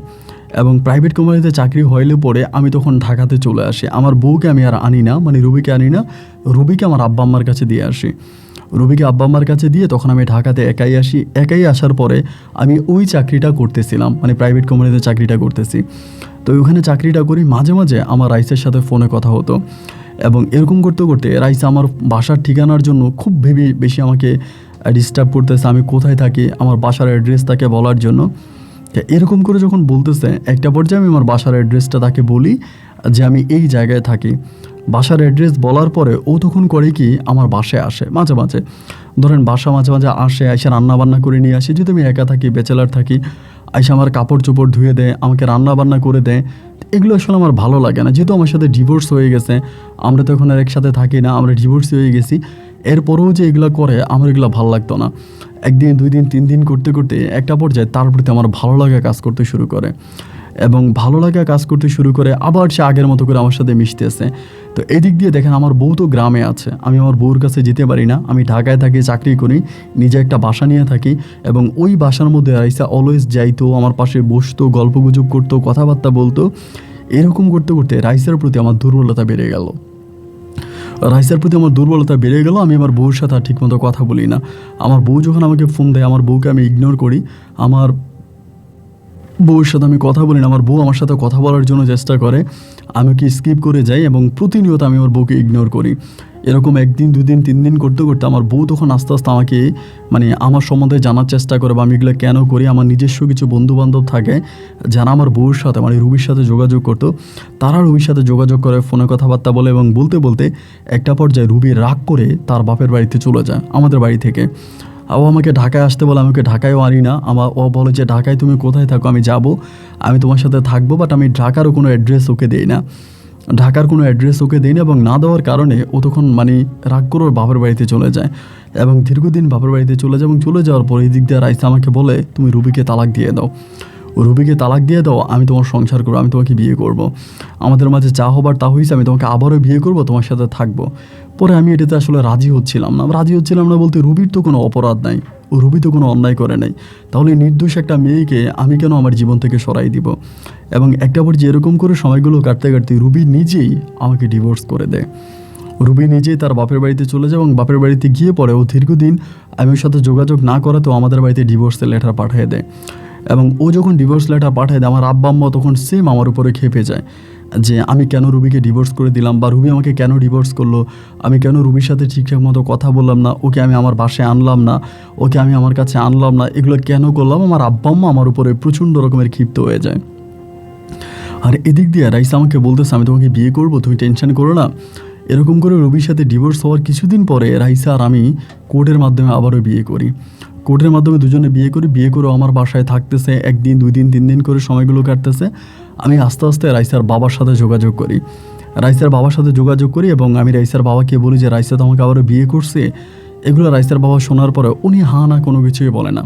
এবং প্রাইভেট কোম্পানিতে চাকরি হইলে পরে আমি তখন ঢাকাতে চলে আসি। আমার বউকে আমি আর আনি না, রুবিকে আনি না, রুবিকে আমার আব্বা আম্মার কাছে দিয়ে আসি। রুবিকে আব্বা আম্মার কাছে দিয়ে তখন আমি ঢাকাতে একাই আসি। একাই আসার পরে আমি ওই চাকরিটা করতেছিলাম, প্রাইভেট কোম্পানিতে চাকরিটা করতেছি। তো ওখানে চাকরিটা করি, মাঝে মাঝে আমার রাইসের সাথে ফোনে কথা হতো, এবং এরকম করতে করতে রাইস আমার বাসার ঠিকানার জন্য খুব বেশি আমাকে ডিস্টার্ব করতেছে, আমি কোথায় থাকি, আমার বাসার অ্যাড্রেস তাকে বলার জন্য। এরকম করে যখন বলতেছে, একটা পর্যায়ে আমি আমার বাসার অ্যাড্রেসটা তাকে বলি যে আমি এই জায়গায় থাকি। বাসার অ্যাড্রেস বলার পরে ও তখন করে কি, আমার বাসায় আসে মাঝে মাঝে, ধরেন বাসা মাঝে মাঝে আসে, আইসা রান্না বান্না করে নিয়ে আসে, যদি আমি একা থাকি, ব্যাচেলার থাকি, আইসা আমার কাপড় চোপড় ধুয়ে দেয়, আমাকে রান্না বান্না করে দেয়। এগুলো আসলে আমার ভালো লাগে না। যেহেতু আমার সাথে ডিভোর্স হয়ে গেছে, আমরা তো এখন আর একসাথে থাকি না, আমরা ডিভোর্স হয়ে গেছি। এরপরেও যে এগুলো করে আমার এগুলো ভালো লাগতো না। 1 দিন 2 দিন 3 দিন করতে করতে একটা পর্যায়ে তার প্রতি আমার ভালো লাগা কাজ করতে শুরু করে এবং ভালো লাগা কাজ করতে শুরু করে আবার সে আগের মতো করে আমার সাথে মিশতেছে। তো এদিক দিয়ে দেখেন আমার বউ তো গ্রামে আছে, আমি আমার বউর কাছে যেতে পারি না, আমি ঢাকায় থাকি, চাকরি করি, নিজে একটা বাসা নিয়ে থাকি এবং ওই বাসার মধ্যে রাইসা অলওয়েজ যাইতো, আমার পাশে বসতো, গল্পগুজব করতো, কথাবার্তা বলতো। এরকম করতে করতে রাইসার প্রতি আমার দুর্বলতা বেড়ে গেল। রাইসার প্রতি আমার দুর্বলতা বেড়ে গেল। আমি আমার বউর সাথে আর ঠিকমতো কথা বলি না। আমার বউ যখন আমাকে ফোন দেয়, আমার বউকে আমি ইগনোর করি। আমার বউয়ের সাথে আমি কথা বলি না, আমার বউ আমার সাথে কথা বলার জন্য চেষ্টা করে, আমি কি স্কিপ করে যাই এবং প্রতিনিয়ত আমি আমার বউকে ইগনোর করি। এরকম 1 দিন 2 দিন 3 দিন করতে করতে আমার বউ তখন আস্তে আস্তে আমাকে আমার সম্বন্ধে জানার চেষ্টা করে বা আমি এগুলো কেন করি। আমার নিজস্ব কিছু বন্ধুবান্ধব থাকে যারা আমার বউর সাথে রুবির সাথে যোগাযোগ করতো, তারা রুবির সাথে যোগাযোগ করে, ফোনে কথাবার্তা বলে এবং বলতে বলতে একটা পর্যায়ে রুবি রাগ করে তার বাপের বাড়িতে চলে যায় আমাদের বাড়ি থেকে। ও আমাকে ঢাকায় আসতে বলে, আমাকে ঢাকায়ও আনি না। ও বলে যে ঢাকায় তুমি কোথায় থাকো, আমি যাব, আমি তোমার সাথে থাকবো, বাট আমি ঢাকারও কোনো অ্যাড্রেস ওকে দিই না, ঢাকার কোনো অ্যাড্রেস ওকে দিই না। এবং না দেওয়ার কারণে ও তখন রাগ করে ওর বাপের বাড়িতে চলে যায় এবং দীর্ঘদিন বাপের বাড়িতে চলে যায়। এবং চলে যাওয়ার পর এই দিক দিয়ে রাইসা আমাকে বলে, তুমি রুবিকে তালাক দিয়ে দাও, রুবিকে তালাক দিয়ে দাও, আমি তোমার সংসার করবো, আমি তোমাকে বিয়ে করব, আমাদের মাঝে যা হবার তা হয়েছে, আমি তোমাকে আবারও বিয়ে করব, তোমার সাথে থাকবো। পরে আমি এটাতে আসলে রাজি হচ্ছিলাম না বলতে রুবির তো কোনো অপরাধ নাই, ও রুবি তো কোনো অন্যায় করে নাই, তাহলে নির্দোষ একটা মেয়েকে আমি কেন আমার জীবন থেকে সরাই দিব। এবং একটা পর্যায়ে এরকম করে সময়গুলো কাটতে কাটতে রুবি নিজেই আমাকে ডিভোর্স করে দেয়। রুবি নিজেই তার বাপের বাড়িতে চলে যায় এবং বাপের বাড়িতে গিয়ে পরে ও দীর্ঘদিন আমি ওর সাথে যোগাযোগ না করাতেও আমাদের বাড়িতে ডিভোর্সের লেটার পাঠিয়ে দেয়। এবং ও যখন ডিভোর্স লেটার পাঠায় দেয়, আমার আব্বা আম্মা তখন সেম আমার উপরে খেপে যায় যে আমি কেন রুবিকে ডিভোর্স করে দিলাম বা রুবি আমাকে কেন ডিভোর্স করলো, আমি কেন রুবির সাথে ঠিকঠাক মতো কথা বললাম না, ওকে আমি আমার বাসায় আনলাম না, ওকে আমি আমার কাছে আনলাম না, এগুলো কেন করলাম। আমার আব্বা আম্মা আমার উপরে প্রচণ্ড রকমের ক্ষিপ্ত হয়ে যায়। আর এদিক দিয়ে রাইসা আমাকে বলতেছে, আমি তোমাকে বিয়ে করবো, তুমি টেনশন করো না। এরকম করে রুবির সাথে ডিভোর্স হওয়ার কিছুদিন পরে রাইসা আর আমি কোর্টের মাধ্যমে আবারও বিয়ে করি। কোর্টের মাধ্যমে দুজনে বিয়ে করেও আমার বাসায় থাকতেছে, 1 দিন 2 দিন 3 দিন করে সময়গুলো কাটতেছে। আমি আস্তে আস্তে রাইসার বাবার সাথে যোগাযোগ করি এবং আমি রাইসার বাবাকে বলি যে রাইসা তো আমাকে আবারও বিয়ে করছে। এগুলো রাইসার বাবা শোনার পরে উনি না কোনো কিছুই বলে না।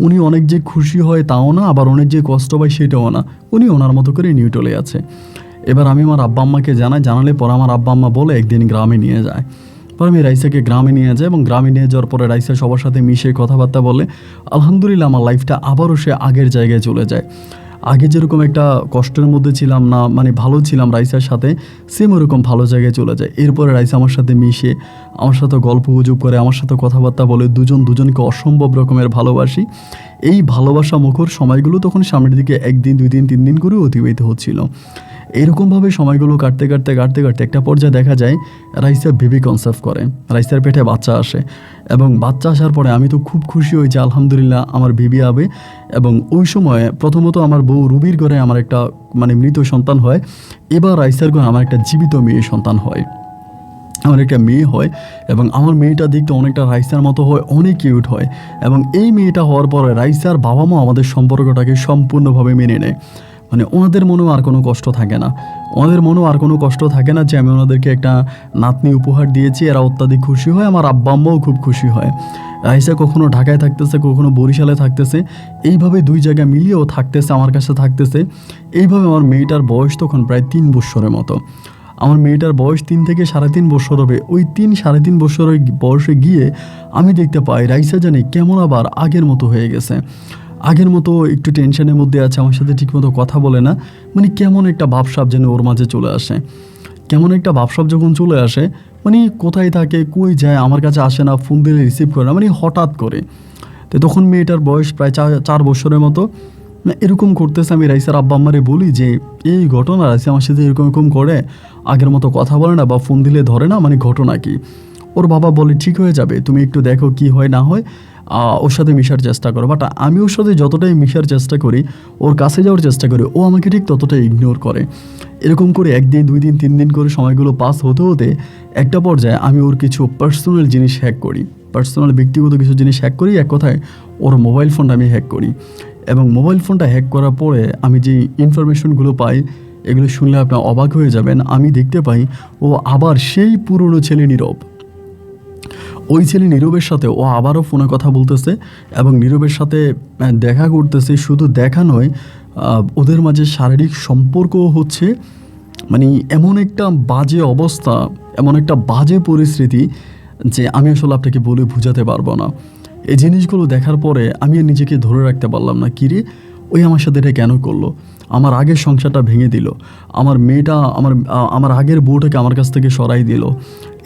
উনি অনেক যে খুশি হয় তাও না, আবার অনেক যে কষ্ট পায় সেটাও না, উনি ওনার মতো করে নিউট্রালে আছে। এবার আমি আমার আব্বা আম্মাকে জানালে পরে আমার আব্বা আম্মা বলে একদিন গ্রামে নিয়ে যায়। পরে আমি রাইসাকে গ্রামে নিয়ে যাই এবং গ্রামে নিয়ে যাওয়ার পরে রাইসা সবার সাথে মিশে কথাবার্তা বলে। আলহামদুলিল্লাহ আমার লাইফটা আবারও সে আগের জায়গায় চলে যায়। আগে যেরকম একটা কষ্টের মধ্যে ছিলাম না, ভালো ছিলাম রাইসার সাথে, সেম ওরকম ভালো জায়গায় চলে যায়। এরপরে রাইসা আমার সাথে মিশে, আমার সাথে গল্প গুজব করে, আমার সাথে কথাবার্তা বলে, দুজনকে অসম্ভব রকমের ভালোবাসি। এই ভালোবাসা মুখর সময়গুলো তখন সামনের দিকে 1 দিন 2 দিন 3 দিন করে অতিবাহিত হচ্ছিল। এরকমভাবে সময়গুলো কাটতে একটা পর্যায়ে দেখা যায় রাইসা বেবি কনসেপ্ট করে, রাইসার পেটে বাচ্চা আসে এবং বাচ্চা আসার পরে আমি তো খুব খুশি হই যে আলহামদুলিল্লাহ আমার বেবি হবে। এবং ওই সময় প্রথমত আমার বউ রুবির ঘরে আমার একটা মৃত সন্তান হয়, এবার রাইসার ঘরে আমার একটা জীবিত মেয়ে সন্তান হয়, আমার একটা মেয়ে হয় এবং আমার মেয়েটা দেখতে অনেকটা রাইসার মতো হয়, অনেক কিউট হয়। এবং এই মেয়েটা হওয়ার পরে রাইসার বাবা মা আমাদের সম্পর্কটাকে সম্পূর্ণভাবে মেনে নেয়। ওনাদের মনেও আর কোনো কষ্ট থাকে না যে আমি ওনাদেরকে একটা নাতনি উপহার দিয়েছি, এরা অত্যাধিক খুশি হয়, আমার আব্বা আম্মাও খুব খুশি হয়। রাইসা কখনো ঢাকায় থাকতেছে, কখনো বরিশালে থাকতেছে, এইভাবে 2 জায়গায় মিলিয়েও থাকতেছে, আমার কাছে থাকতেছে। এইভাবে আমার মেয়েটার বয়স তখন প্রায় 3 বছরের মতো। আমার মেয়েটার বয়স 3 থেকে 3.5 বছর হবে। ওই 3-3.5 বছরের বয়সে গিয়ে আমি দেখতে পাই রাইসা জানি কেমন আবার আগের মতো হয়ে গেছে, আগের মতো একটু টেনশনের মধ্যে আছে, আমার সাথে ঠিকমতো কথা বলে না। কেমন একটা ভাবসাব যেন ওর মাঝে চলে আসে। কেমন একটা ভাবসাব যখন চলে আসে, কোথায় থাকে, কই যায়, আমার কাছে আসে না, ফোন দিলে রিসিভ করে না, হঠাৎ করে। তো তখন মেয়েটার বয়স প্রায় 4 বছরের মতো। এরকম করতেছে। আমি রাইসার আব্বা আম্মারে বলি যে এই ঘটনা, রাইসা আমার সাথে এরকম করে, আগের মতো কথা বলে না বা ফোন দিলে ধরে না, ঘটনা কি। ওর বাবা বলে ঠিক হয়ে যাবে, তুমি একটু দেখো কি হয় না হয়, ওর সাথে মিশার চেষ্টা করো। বাট আমি ওর সাথে যতটাই মিশার চেষ্টা করি, ওর কাছে যাওয়ার চেষ্টা করি, ও আমাকে ঠিক ততটাই ইগনোর করে। এরকম করে 1 দিন 2 দিন 3 দিন করে সময়গুলো পাস হতে হতে একটা পর্যায়ে আমি ওর কিছু পার্সোনাল জিনিস হ্যাক করি, ব্যক্তিগত কিছু জিনিস হ্যাক করি। এক কথায় ওর মোবাইল ফোনটা আমি হ্যাক করি এবং মোবাইল ফোনটা হ্যাক করার পরে আমি যে ইনফরমেশনগুলো পাই, এগুলো শুনলে আপনি অবাক হয়ে যাবেন। আমি দেখতে পাই ও আবার সেই পুরনো ছেলে নীরব, ওই ছেলে নীরবের সাথে ও আবারও ফোনে কথা বলতেছে এবং নীরবের সাথে দেখা করতেছে। শুধু দেখা নয়, ওদের মাঝে শারীরিক সম্পর্কও হচ্ছে। মানে এমন একটা বাজে অবস্থা, এমন একটা বাজে পরিস্থিতি যে আমি আসলে আপনাকে বলে বোঝাতে পারবো না। এই জিনিসগুলো দেখার পরে আমি আর নিজেকে ধরে রাখতে পারলাম না। কিরে, ওই আমার সাথে এটা কেন করলো? আমার আগের সংসারটা ভেঙে দিল, আমার মেয়েটা আমার আগের বউটাকে আমার কাছ থেকে সরাই দিল,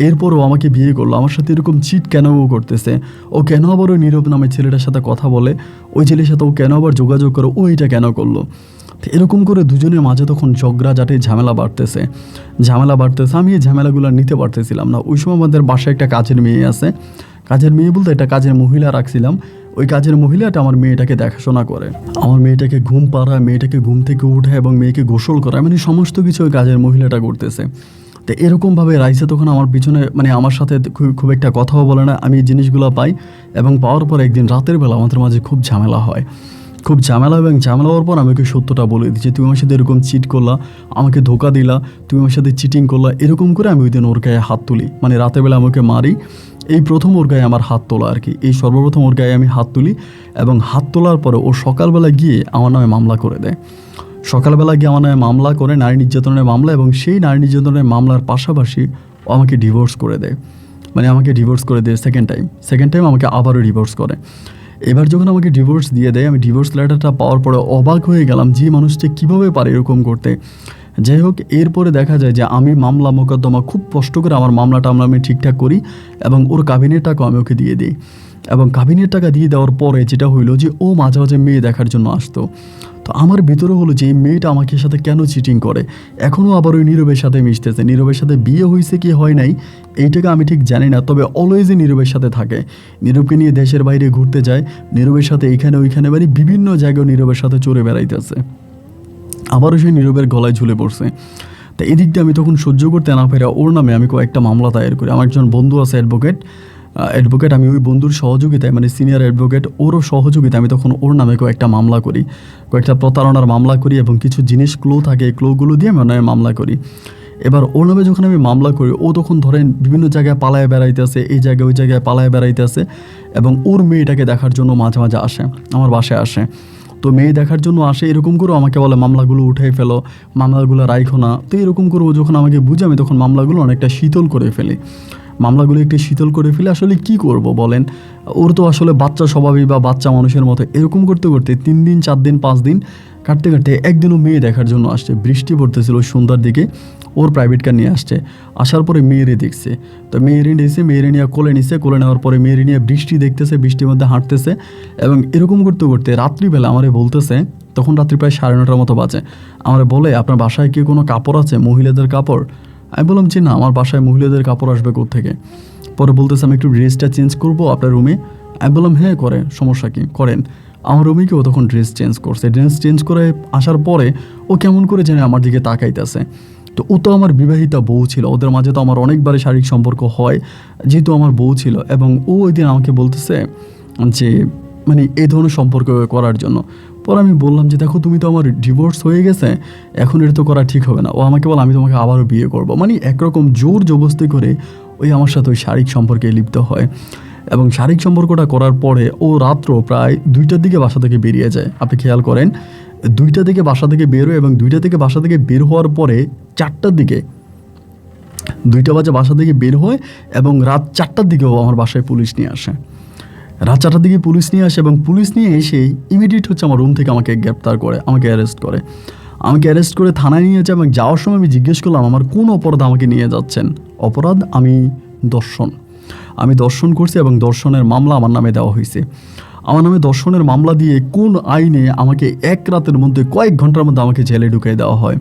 এরপরও আমাকে বিয়ে করলো, আমার সাথে এরকম চিট কেন ও করতেছে? ও কেন আবার ওই নীরব নামের ছেলেটার সাথে কথা বলে? ওই ছেলের সাথে ও কেন আবার যোগাযোগ করে? ও এটা কেন করলো? এরকম করে দুজনের মাঝে তখন ঝগড়াঝাটি ঝামেলা বাড়তেছে। আমি এই ঝামেলাগুলো নিতে পারতেছিলাম না। ওই সময় আমাদের বাসায় একটা কাজের মেয়ে আছে। কাজের মেয়ে বলতে একটা কাজের মহিলা রাখছিলাম। ওই কাজের মহিলাটা আমার মেয়েটাকে দেখাশোনা করে, আমার মেয়েটাকে ঘুম পাড়ায়, মেয়েটাকে ঘুম থেকে উঠায় এবং মেয়েকে গোসল করায়। মানে সমস্ত কিছু ওই কাজের মহিলাটা করতেছে। তো এরকমভাবে রাইসা তখন আমার পিছনে, মানে আমার সাথে খুব একটা কথাও বলে না। আমি এই জিনিসগুলো পাই এবং পাওয়ার পর একদিন রাতের বেলা আমাদের মাঝে খুব ঝামেলা হয়, খুব ঝামেলা। এবং ঝামেলা হওয়ার পর আমাকে সত্যটা বলে দিচ্ছে, তুমি আমার সাথে এরকম চিট করলা, আমাকে ধোকা দিলা, তুমি আমার সাথে চিটিং করলা। এরকম করে আমি ওই দিন ওর গায়ে হাত তুলি, মানে রাতের বেলা আমাকে মারি। এই প্রথম ওর গায়ে আমার হাত তোলা আর কি, এই সর্বপ্রথম ওর গায়ে আমি হাত তুলি। এবং হাত তোলার পরে ও সকালবেলা গিয়ে আমার নামে মামলা করে দেয়। সকালবেলা গিয়ে আমার নামে মামলা করে, নারী নির্যাতনের মামলা। এবং সেই নারী নির্যাতনের মামলার পাশাপাশি ও আমাকে ডিভোর্স করে দেয়। মানে আমাকে ডিভোর্স করে দেয় সেকেন্ড টাইম আমাকে আবারও ডিভোর্স করে। এবার যখন আমাকে ডিভোর্স দিয়ে দেয়, আমি ডিভোর্স লেটারটা পাওয়ার পরে অবাক হয়ে গেলাম যে মানুষটি কীভাবে পারে এরকম করতে। যাই হোক, এরপরে দেখা যায় যে আমি মামলা মোকদ্দমা খুব কষ্ট করে আমার মামলাটা আমি ঠিকঠাক করি এবং ওর কাবিনের টাকাও আমি ওকে দিয়ে দিই। এবং কাবিনের টাকা দিয়ে দেওয়ার পরে যেটা হইলো যে ও মাঝে মাঝে মেয়ে দেখার জন্য আসতো। তো আমার ভিতরে হলো যে এই মেয়েটা আমাকে সাথে কেন চিটিং করে, এখনও আবার ওই নীরবের সাথে মিশতেছে। নীরবের সাথে বিয়ে হয়েছে কি হয় নাই এইটাকে আমি ঠিক জানি না, তবে অলওয়েজই নীরবের সাথে থাকে। নীরবকে নিয়ে দেশের বাইরে ঘুরতে যায়, নীরবের সাথে এইখানে ওইখানে, মানে বিভিন্ন জায়গায় নীরবের সাথে চড়ে বেড়াইতেছে। আবারও সেই নীরবের গলায় ঝুলে পড়ছে। তা এদিক দিয়ে আমি তখন সহ্য করতে না পেরে ওর নামে আমি কয়েকটা মামলা দায়ের করি। আমার একজন বন্ধু আছে অ্যাডভোকেট, আমি ওই বন্ধুর সহযোগিতায়, মানে সিনিয়র অ্যাডভোকেট, ওরও সহযোগিতায় আমি তখন ওর নামে কয়েকটা মামলা করি, কয়েকটা প্রতারণার মামলা করি এবং কিছু জিনিস ক্লো থাকে, এই ক্লোগুলো দিয়ে আমি ওর নামে মামলা করি। এবার ওর নামে যখন আমি মামলা করি, ও তখন ধরেন বিভিন্ন জায়গায় পালায় বেড়াইতেছে, এই জায়গায় ওই জায়গায় পালায় বেড়াইতেছে এবং ওর মেয়েটাকে দেখার জন্য মাঝে মাঝে আসে, আমার বাসায় আসে। তো মেয়ে দেখার জন্য আসে, এরকম করে আমাকে বলে মামলাগুলো উঠাই ফেলো, মামলাগুলো রাইখো না। তো এরকম করে ও যখন আমাকে বুঝে, আমি তখন মামলাগুলো অনেকটা শীতল করে ফেলি। মামলাগুলো একটু শীতল করে ফেলে আসলে কি করব বলেন, ওর তো আসলে বাচ্চা স্বভাবই বা বাচ্চা মানুষের মতো। এরকম করতে করতে 3 দিন 4 দিন 5 দিন কাটতে কাটতে একদিনও মেয়ে দেখার জন্য আসছে। বৃষ্টি পড়তেছিল সন্ধ্যার দিকে, ওর প্রাইভেট কার নিয়ে আসছে। আসার পরে মেয়েরে দেখছে, তো মেয়েরে নিয়ে কোলে নিছে। কোলে নেওয়ার পরে মেয়েরে নিয়ে বৃষ্টি দেখতেছে, বৃষ্টির মধ্যে হাঁটতেছে। এবং এরকম করতে করতে রাত্রিবেলা আমারে বলতেছে, তখন রাত্রি প্রায় 9:30 মতো বাজে, আমারে বলে, আপনার বাসায় কি কোনো কাপড় আছে, মহিলাদের কাপড়? আমি বললাম যে না, আমার বাসায় মহিলাদের কাপড় আসবে কোত্থেকে? পরে বলতেছে, আমি একটু ড্রেসটা চেঞ্জ করবো আপনার রুমে। আমি বললাম হ্যাঁ করেন, সমস্যা কি, করেন। আমার রুমে কি ও তখন ড্রেস চেঞ্জ করছে। ড্রেস চেঞ্জ করে আসার পরে ও কেমন করে যেন আমার দিকে তাকাইতেছে। তো ও তো আমার বিবাহিতা বউ ছিল, ওদের মাঝে তো আমার অনেকবারে শারীরিক সম্পর্ক হয়, যেহেতু আমার বউ ছিল। এবং ও ওই দিন আমাকে বলতেছে যে মানে এই ধরনের সম্পর্ক করার জন্য। পরে আমি বললাম যে দেখো, তুমি তো আমার ডিভোর্স হয়ে গেছে, এখন এটা তো করা ঠিক হবে না। ও আমাকে বলে, আমি তোমাকে আবারও বিয়ে করবো। মানে একরকম জোর জবরদস্তি করে ওই আমার সাথে ওই শারীরিক সম্পর্কে লিপ্ত হয়। এবং শারীরিক সম্পর্কটা করার পরে ও রাত্র প্রায় 2টার দিকে বাসা থেকে বেরিয়ে যায়। আপনি খেয়াল করেন, 2টা থেকে বাসা থেকে বেরোয় এবং 2টা থেকে বাসা থেকে বের হওয়ার পরে 4টার দিকে, 2টা বাজে বাসা থেকে বের হয় এবং রাত 4টার দিকেও আমার বাসায় পুলিশ নিয়ে আসে। রাত 4টার দিকে পুলিশ নিয়ে আসে এবং পুলিশ নিয়ে এসেই ইমিডিয়েট হচ্ছে আমার রুম থেকে আমাকে গ্রেপ্তার করে, আমাকে অ্যারেস্ট করে থানায় নিয়ে যায়। এবং যাওয়ার সময় আমি জিজ্ঞেস করলাম, আমার কোন অপরাধ আমাকে নিয়ে যাচ্ছেন? অপরাধ আমি দর্শন করছি এবং দর্শনের মামলা আমার নামে দেওয়া হয়েছে। আমার নামে দর্শনের মামলা দিয়ে কোন আইনে আমাকে 1 রাতের মধ্যে, কয়েক ঘন্টার মধ্যে আমাকে জেলে ঢুকিয়ে দেওয়া হয়।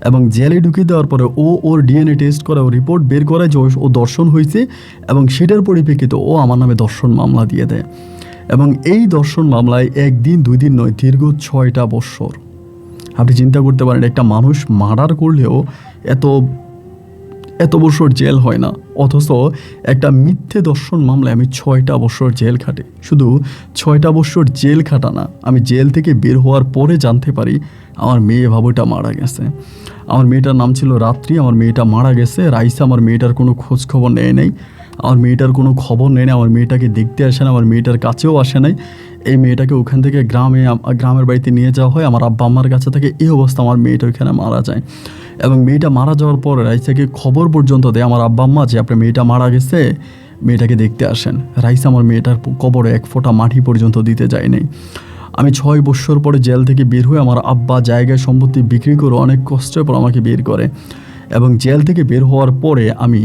এবং জেলে ঢুকিয়ে দেওয়ার পরে ওর ডিএনএ টেস্ট করে, ও রিপোর্ট বের করে যে ও দর্শন হয়েছে এবং সেটার পরিপ্রেক্ষিতে ও আমার নামে দর্শন মামলা দিয়ে দেয়। এবং এই দর্শন মামলায় 1 দিন 2 দিন নয়, দীর্ঘ 6টা বৎসর। আপনি চিন্তা করতে পারেন, একটা মানুষ মার্ডার করলেও এত বছর জেল হয় না, অথচ একটা মিথ্যে দর্শন মামলায় আমি 6টা বছর জেল খাটি। শুধু 6টা বছর জেল খাটা না, আমি জেল থেকে বের হওয়ার পরে জানতে পারি আমার মেয়ে বাবুটা মারা গেছে। আমার মেয়েটার নাম ছিল রাত্রি, আমার মেয়েটা মারা গেছে। রাইসা আমার মেয়েটার কোনো খোঁজ খবর নেয় নাই, আমার মেয়েটার কোনো খবর নেয় না, আমার মেয়েটাকে দেখতে আসে না, আমার মেয়েটার কাছেও আসে নাই। এই মেয়েটাকে ওখান থেকে গ্রামের বাড়িতে নিয়ে যাওয়া হয় আমার আব্বা আম্মার কাছে থেকে। এই অবস্থা আমার মেয়েটা ওইখানে মারা যায়। এবং মেয়েটা মারা যাওয়ার পর রাইসাকে খবর পর্যন্ত দেয় আমার আব্বা আম্মা যে আপনার মেয়েটা মারা গেছে, মেয়েটাকে দেখতে আসেন। রাইসা আমার মেয়েটার কবরে এক ফোঁটা মাটি পর্যন্ত দিতে যায় নাই। আমি 6 বছর পরে জেল থেকে বের হয়ে আমার আব্বা জায়গায় সম্পত্তি বিক্রি করে অনেক কষ্টের পর আমাকে বের করে, এবং জেল থেকে বের হওয়ার পরে আমি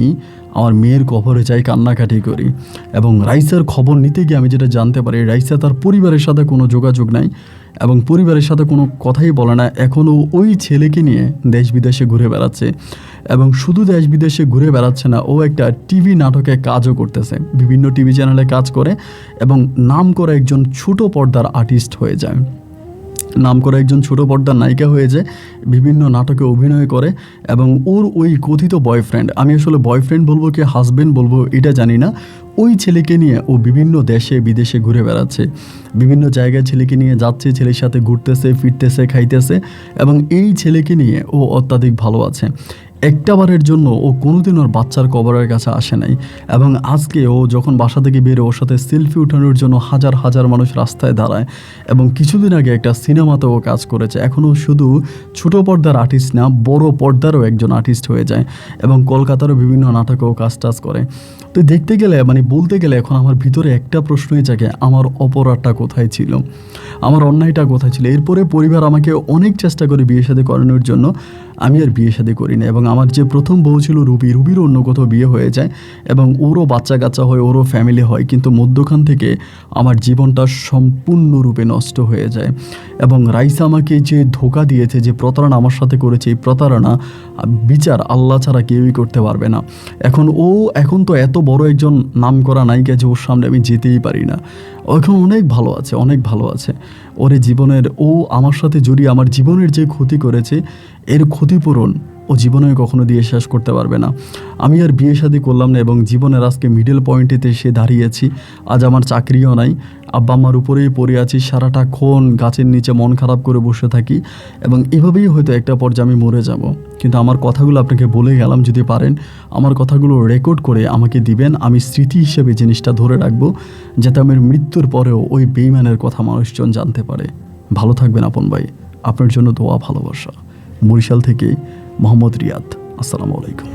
আমার মেয়ের কবরে যাই, কান্নাকাটি করি। এবং রাইসার খবর নিতে গিয়ে আমি যেটা জানতে পারি, রাইসা তার পরিবারের সাথে কোনো যোগাযোগ নাই এবং পরিবারের সাথে কোনো কথাই বলে না। এখনও ওই ছেলেকে নিয়ে দেশ বিদেশে ঘুরে বেড়াচ্ছে, এবং শুধু দেশ বিদেশে ঘুরে বেড়াচ্ছে না, ও একটা টিভি নাটকে কাজও করতেছে, বিভিন্ন টিভি চ্যানেলে কাজ করে এবং নাম করে একজন ছোট পর্দার আর্টিস্ট হয়ে যায়, নাম করে একজন ছোট পর্দার নায়িকা হয়ে যায়, বিভিন্ন নাটকে অভিনয় করে। এবং ওর ওই কথিত বয়ফ্রেন্ড, আমি আসলে বয়ফ্রেন্ড বলবো কি হাজব্যান্ড বলবো এটা জানি না, ওই ছেলেকে নিয়ে ও বিভিন্ন দেশে বিদেশে ঘুরে বেড়াচ্ছে, বিভিন্ন জায়গায় ছেলেকে নিয়ে যাচ্ছে, ছেলের সাথে ঘুরতেছে, ফিরতেছে, খাইতেছে, এবং এই ছেলেকে নিয়ে ও অত্যাধিক ভালো আছে। একটাবারের জন্য ও কোনোদিন ওর বাচ্চার কবরের কাছে আসে নাই। এবং আজকে ও যখন বাসা থেকে বেরো, ওর সাথে সেলফি উঠানোর জন্য হাজার হাজার মানুষ রাস্তায় দাঁড়ায়। এবং কিছুদিন আগে একটা সিনেমাতেও কাজ করেছে। এখনও শুধু ছোট পর্দার আর্টিস্ট না, বড় পর্দারও একজন আর্টিস্ট হয়ে যায়, এবং কলকাতারও বিভিন্ন নাটকেও কাজ টাজ করে। তো দেখতে গেলে বলতে গেলে এখন আমার ভিতরে একটা প্রশ্নই জাগে, আমার অপরাধটা কোথায় ছিল, আমার অন্যায়টা কোথায় ছিল। এরপরে পরিবার আমাকে অনেক চেষ্টা করে বিয়ে শাদী করানোর জন্য, আমি আর বিয়ে শাদী করি না। এবং আমার যে প্রথম বউ ছিল রুবিরও অন্য কোথাও বিয়ে হয়ে যায়, এবং ওরও বাচ্চা কাচ্চা হয়, ওরও ফ্যামিলি হয়, কিন্তু মধ্যখান থেকে আমার জীবনটা সম্পূর্ণরূপে নষ্ট হয়ে যায়। এবং রাইসা আমাকে যে ধোঁকা দিয়েছে, যে প্রতারণা আমার সাথে করেছে, এই প্রতারণা বিচার আল্লাহ ছাড়া কেউই করতে পারবে না। এখন তো এত বড় একজন নামকরা নায়িকা যে ওর সামনে আমি যেতেই পারি না। ও এখন অনেক ভালো আছে, অনেক ভালো আছে। ওরে জীবনের, ও আমার সাথে জড়িয়ে আমার জীবনের যে ক্ষতি করেছে, এর ক্ষতিপূরণ ও জীবনে কখনো দিয়ে শেষ করতে পারবে না। আমি আর বিয়ে শাদী করলাম না, এবং জীবনের আজকে মিডল পয়েন্টেতে এসে দাঁড়িয়েছি। আজ আমার চাকরিও নাই, আব্বা আম্মার উপরেই পড়ে আছি, সারাটাক্ষণ গাছের নিচে মন খারাপ করে বসে থাকি, এবং এভাবেই হয়তো একটা পর্যায়ে আমি মরে যাব। কিন্তু আমার কথাগুলো আপনাকে বলে গেলাম, যদি পারেন আমার কথাগুলো রেকর্ড করে আমাকে দিবেন, আমি স্মৃতি হিসেবে জিনিসটা ধরে রাখবো, যাতে আমার মৃত্যুর পরেও ওই বেঈমানের কথা মানুষজন জানতে পারে। ভালো থাকবেন আপন ভাই, আপনার জন্য দোয়া, ভালোবাসা। বরিশাল থেকে মোহাম্মদ রিয়াদ। আসসালামু আলাইকুম।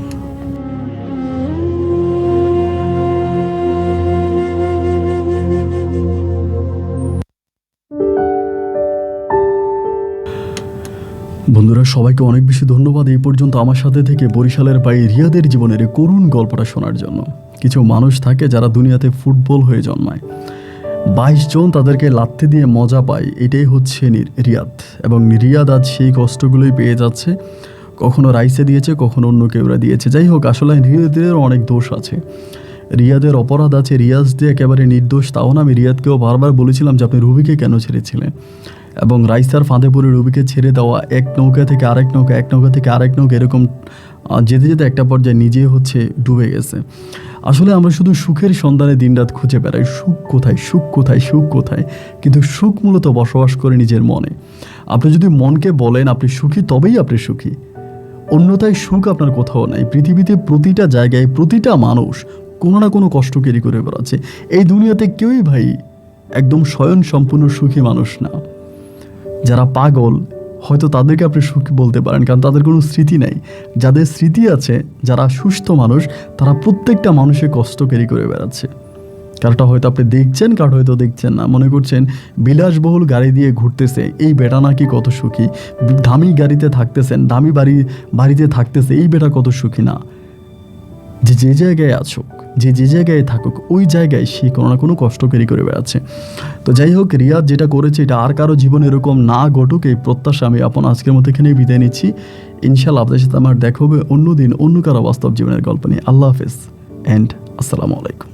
বন্ধুরা, সবাইকে অনেক বেশি ধন্যবাদ এই পর্যন্ত আমার সাথে থেকে বরিশালের ভাই রিয়াদের জীবনের এই করুণ গল্পটা শোনার জন্য। কিছু মানুষ থাকে যারা দুনিয়াতে ফুটবল হয়ে জন্মায়, 22 জন তাদেরকে লাথি দিয়ে মজা পায়, এটাই হচ্ছে রিয়াদ। এবং রিয়াদ আজ সেই কষ্টগুলোই পেয়ে যাচ্ছে, কখনো রাইসে দিয়েছে, কখনো অন্য কেউরা দিয়েছে। যাই হোক, আসলে রিয়াদের অনেক দোষ আছে, রিয়াদের অপরাধ আছে। রিয়াজ দিয়ে একেবারে নির্দোষ তাও না। আমি রিয়াদকেও বারবার বলেছিলাম যে আপনি রুবিকে কেন ছেড়েছিলেন, এবং রাইসার ফাঁদে পড়ে রুবিকে ছেড়ে দেওয়া, এক নৌকা থেকে আরেক নৌকা, এক নৌকা থেকে আরেক নৌকা, এরকম যেতে যেতে একটা পর্যায়ে নিজে ডুবে গেছে। আসলে আমরা শুধু সুখের সন্ধানে দিনরাত খুঁজে বেড়াই, সুখ কোথায়, সুখ কোথায়, সুখ কোথায়। কিন্তু সুখ মূলত বসবাস করে নিজের মনে। আপনি যদি মনকে বলেন আপনি সুখী, তবেই আপনি সুখী, অন্যথায় সুখ আপনার কোথাও নাই। পৃথিবীতে প্রতিটা জায়গায় প্রতিটা মানুষ কোনো না কোনো কষ্ট ক্যারি করে বেড়াচ্ছে। এই দুনিয়াতে কেউই ভাই একদম স্বয়ং সম্পূর্ণ সুখী মানুষ না। যারা পাগল হয়তো তাদেরকে আপনি সুখী বলতে পারেন, কারণ তাদের কোনো স্মৃতি নাই। যাদের স্মৃতি আছে, যারা সুস্থ মানুষ, তারা প্রত্যেকটা মানুষের কষ্ট ক্যারি করে বেড়াচ্ছে। কারোটা হয়তো আপনি দেখছেন, কারো হয়তো দেখছেন না। মনে করছেন বিলাসবহুল গাড়ি দিয়ে ঘুরতেছে, এই বেটা নাকি কত সুখী। দামি গাড়িতে থাকতেছেন, দামি বাড়িতে থাকতেছে, এই বেটা কত সুখী না। যে জায়গায় আছো, যে জায়গায় থাকুক, ওই জায়গায় সে কোনো না কোনো কষ্ট ক্যারি করে বেড়াচ্ছে। তো যাই হোক, রিয়াদ যেটা করেছে এটা আর কারো জীবনে এরকম না ঘটুক, এই প্রত্যাশা আমি আজকের মতো এখানেই বিদায় নিচ্ছি। ইনশাআল্লাহ আপনাদের সাথে আমার দেখা হবে অন্য দিন, অন্য কারো বাস্তব জীবনের গল্প নিয়ে। আল্লাহ হাফেজ অ্যান্ড আসসালামু আলাইকুম।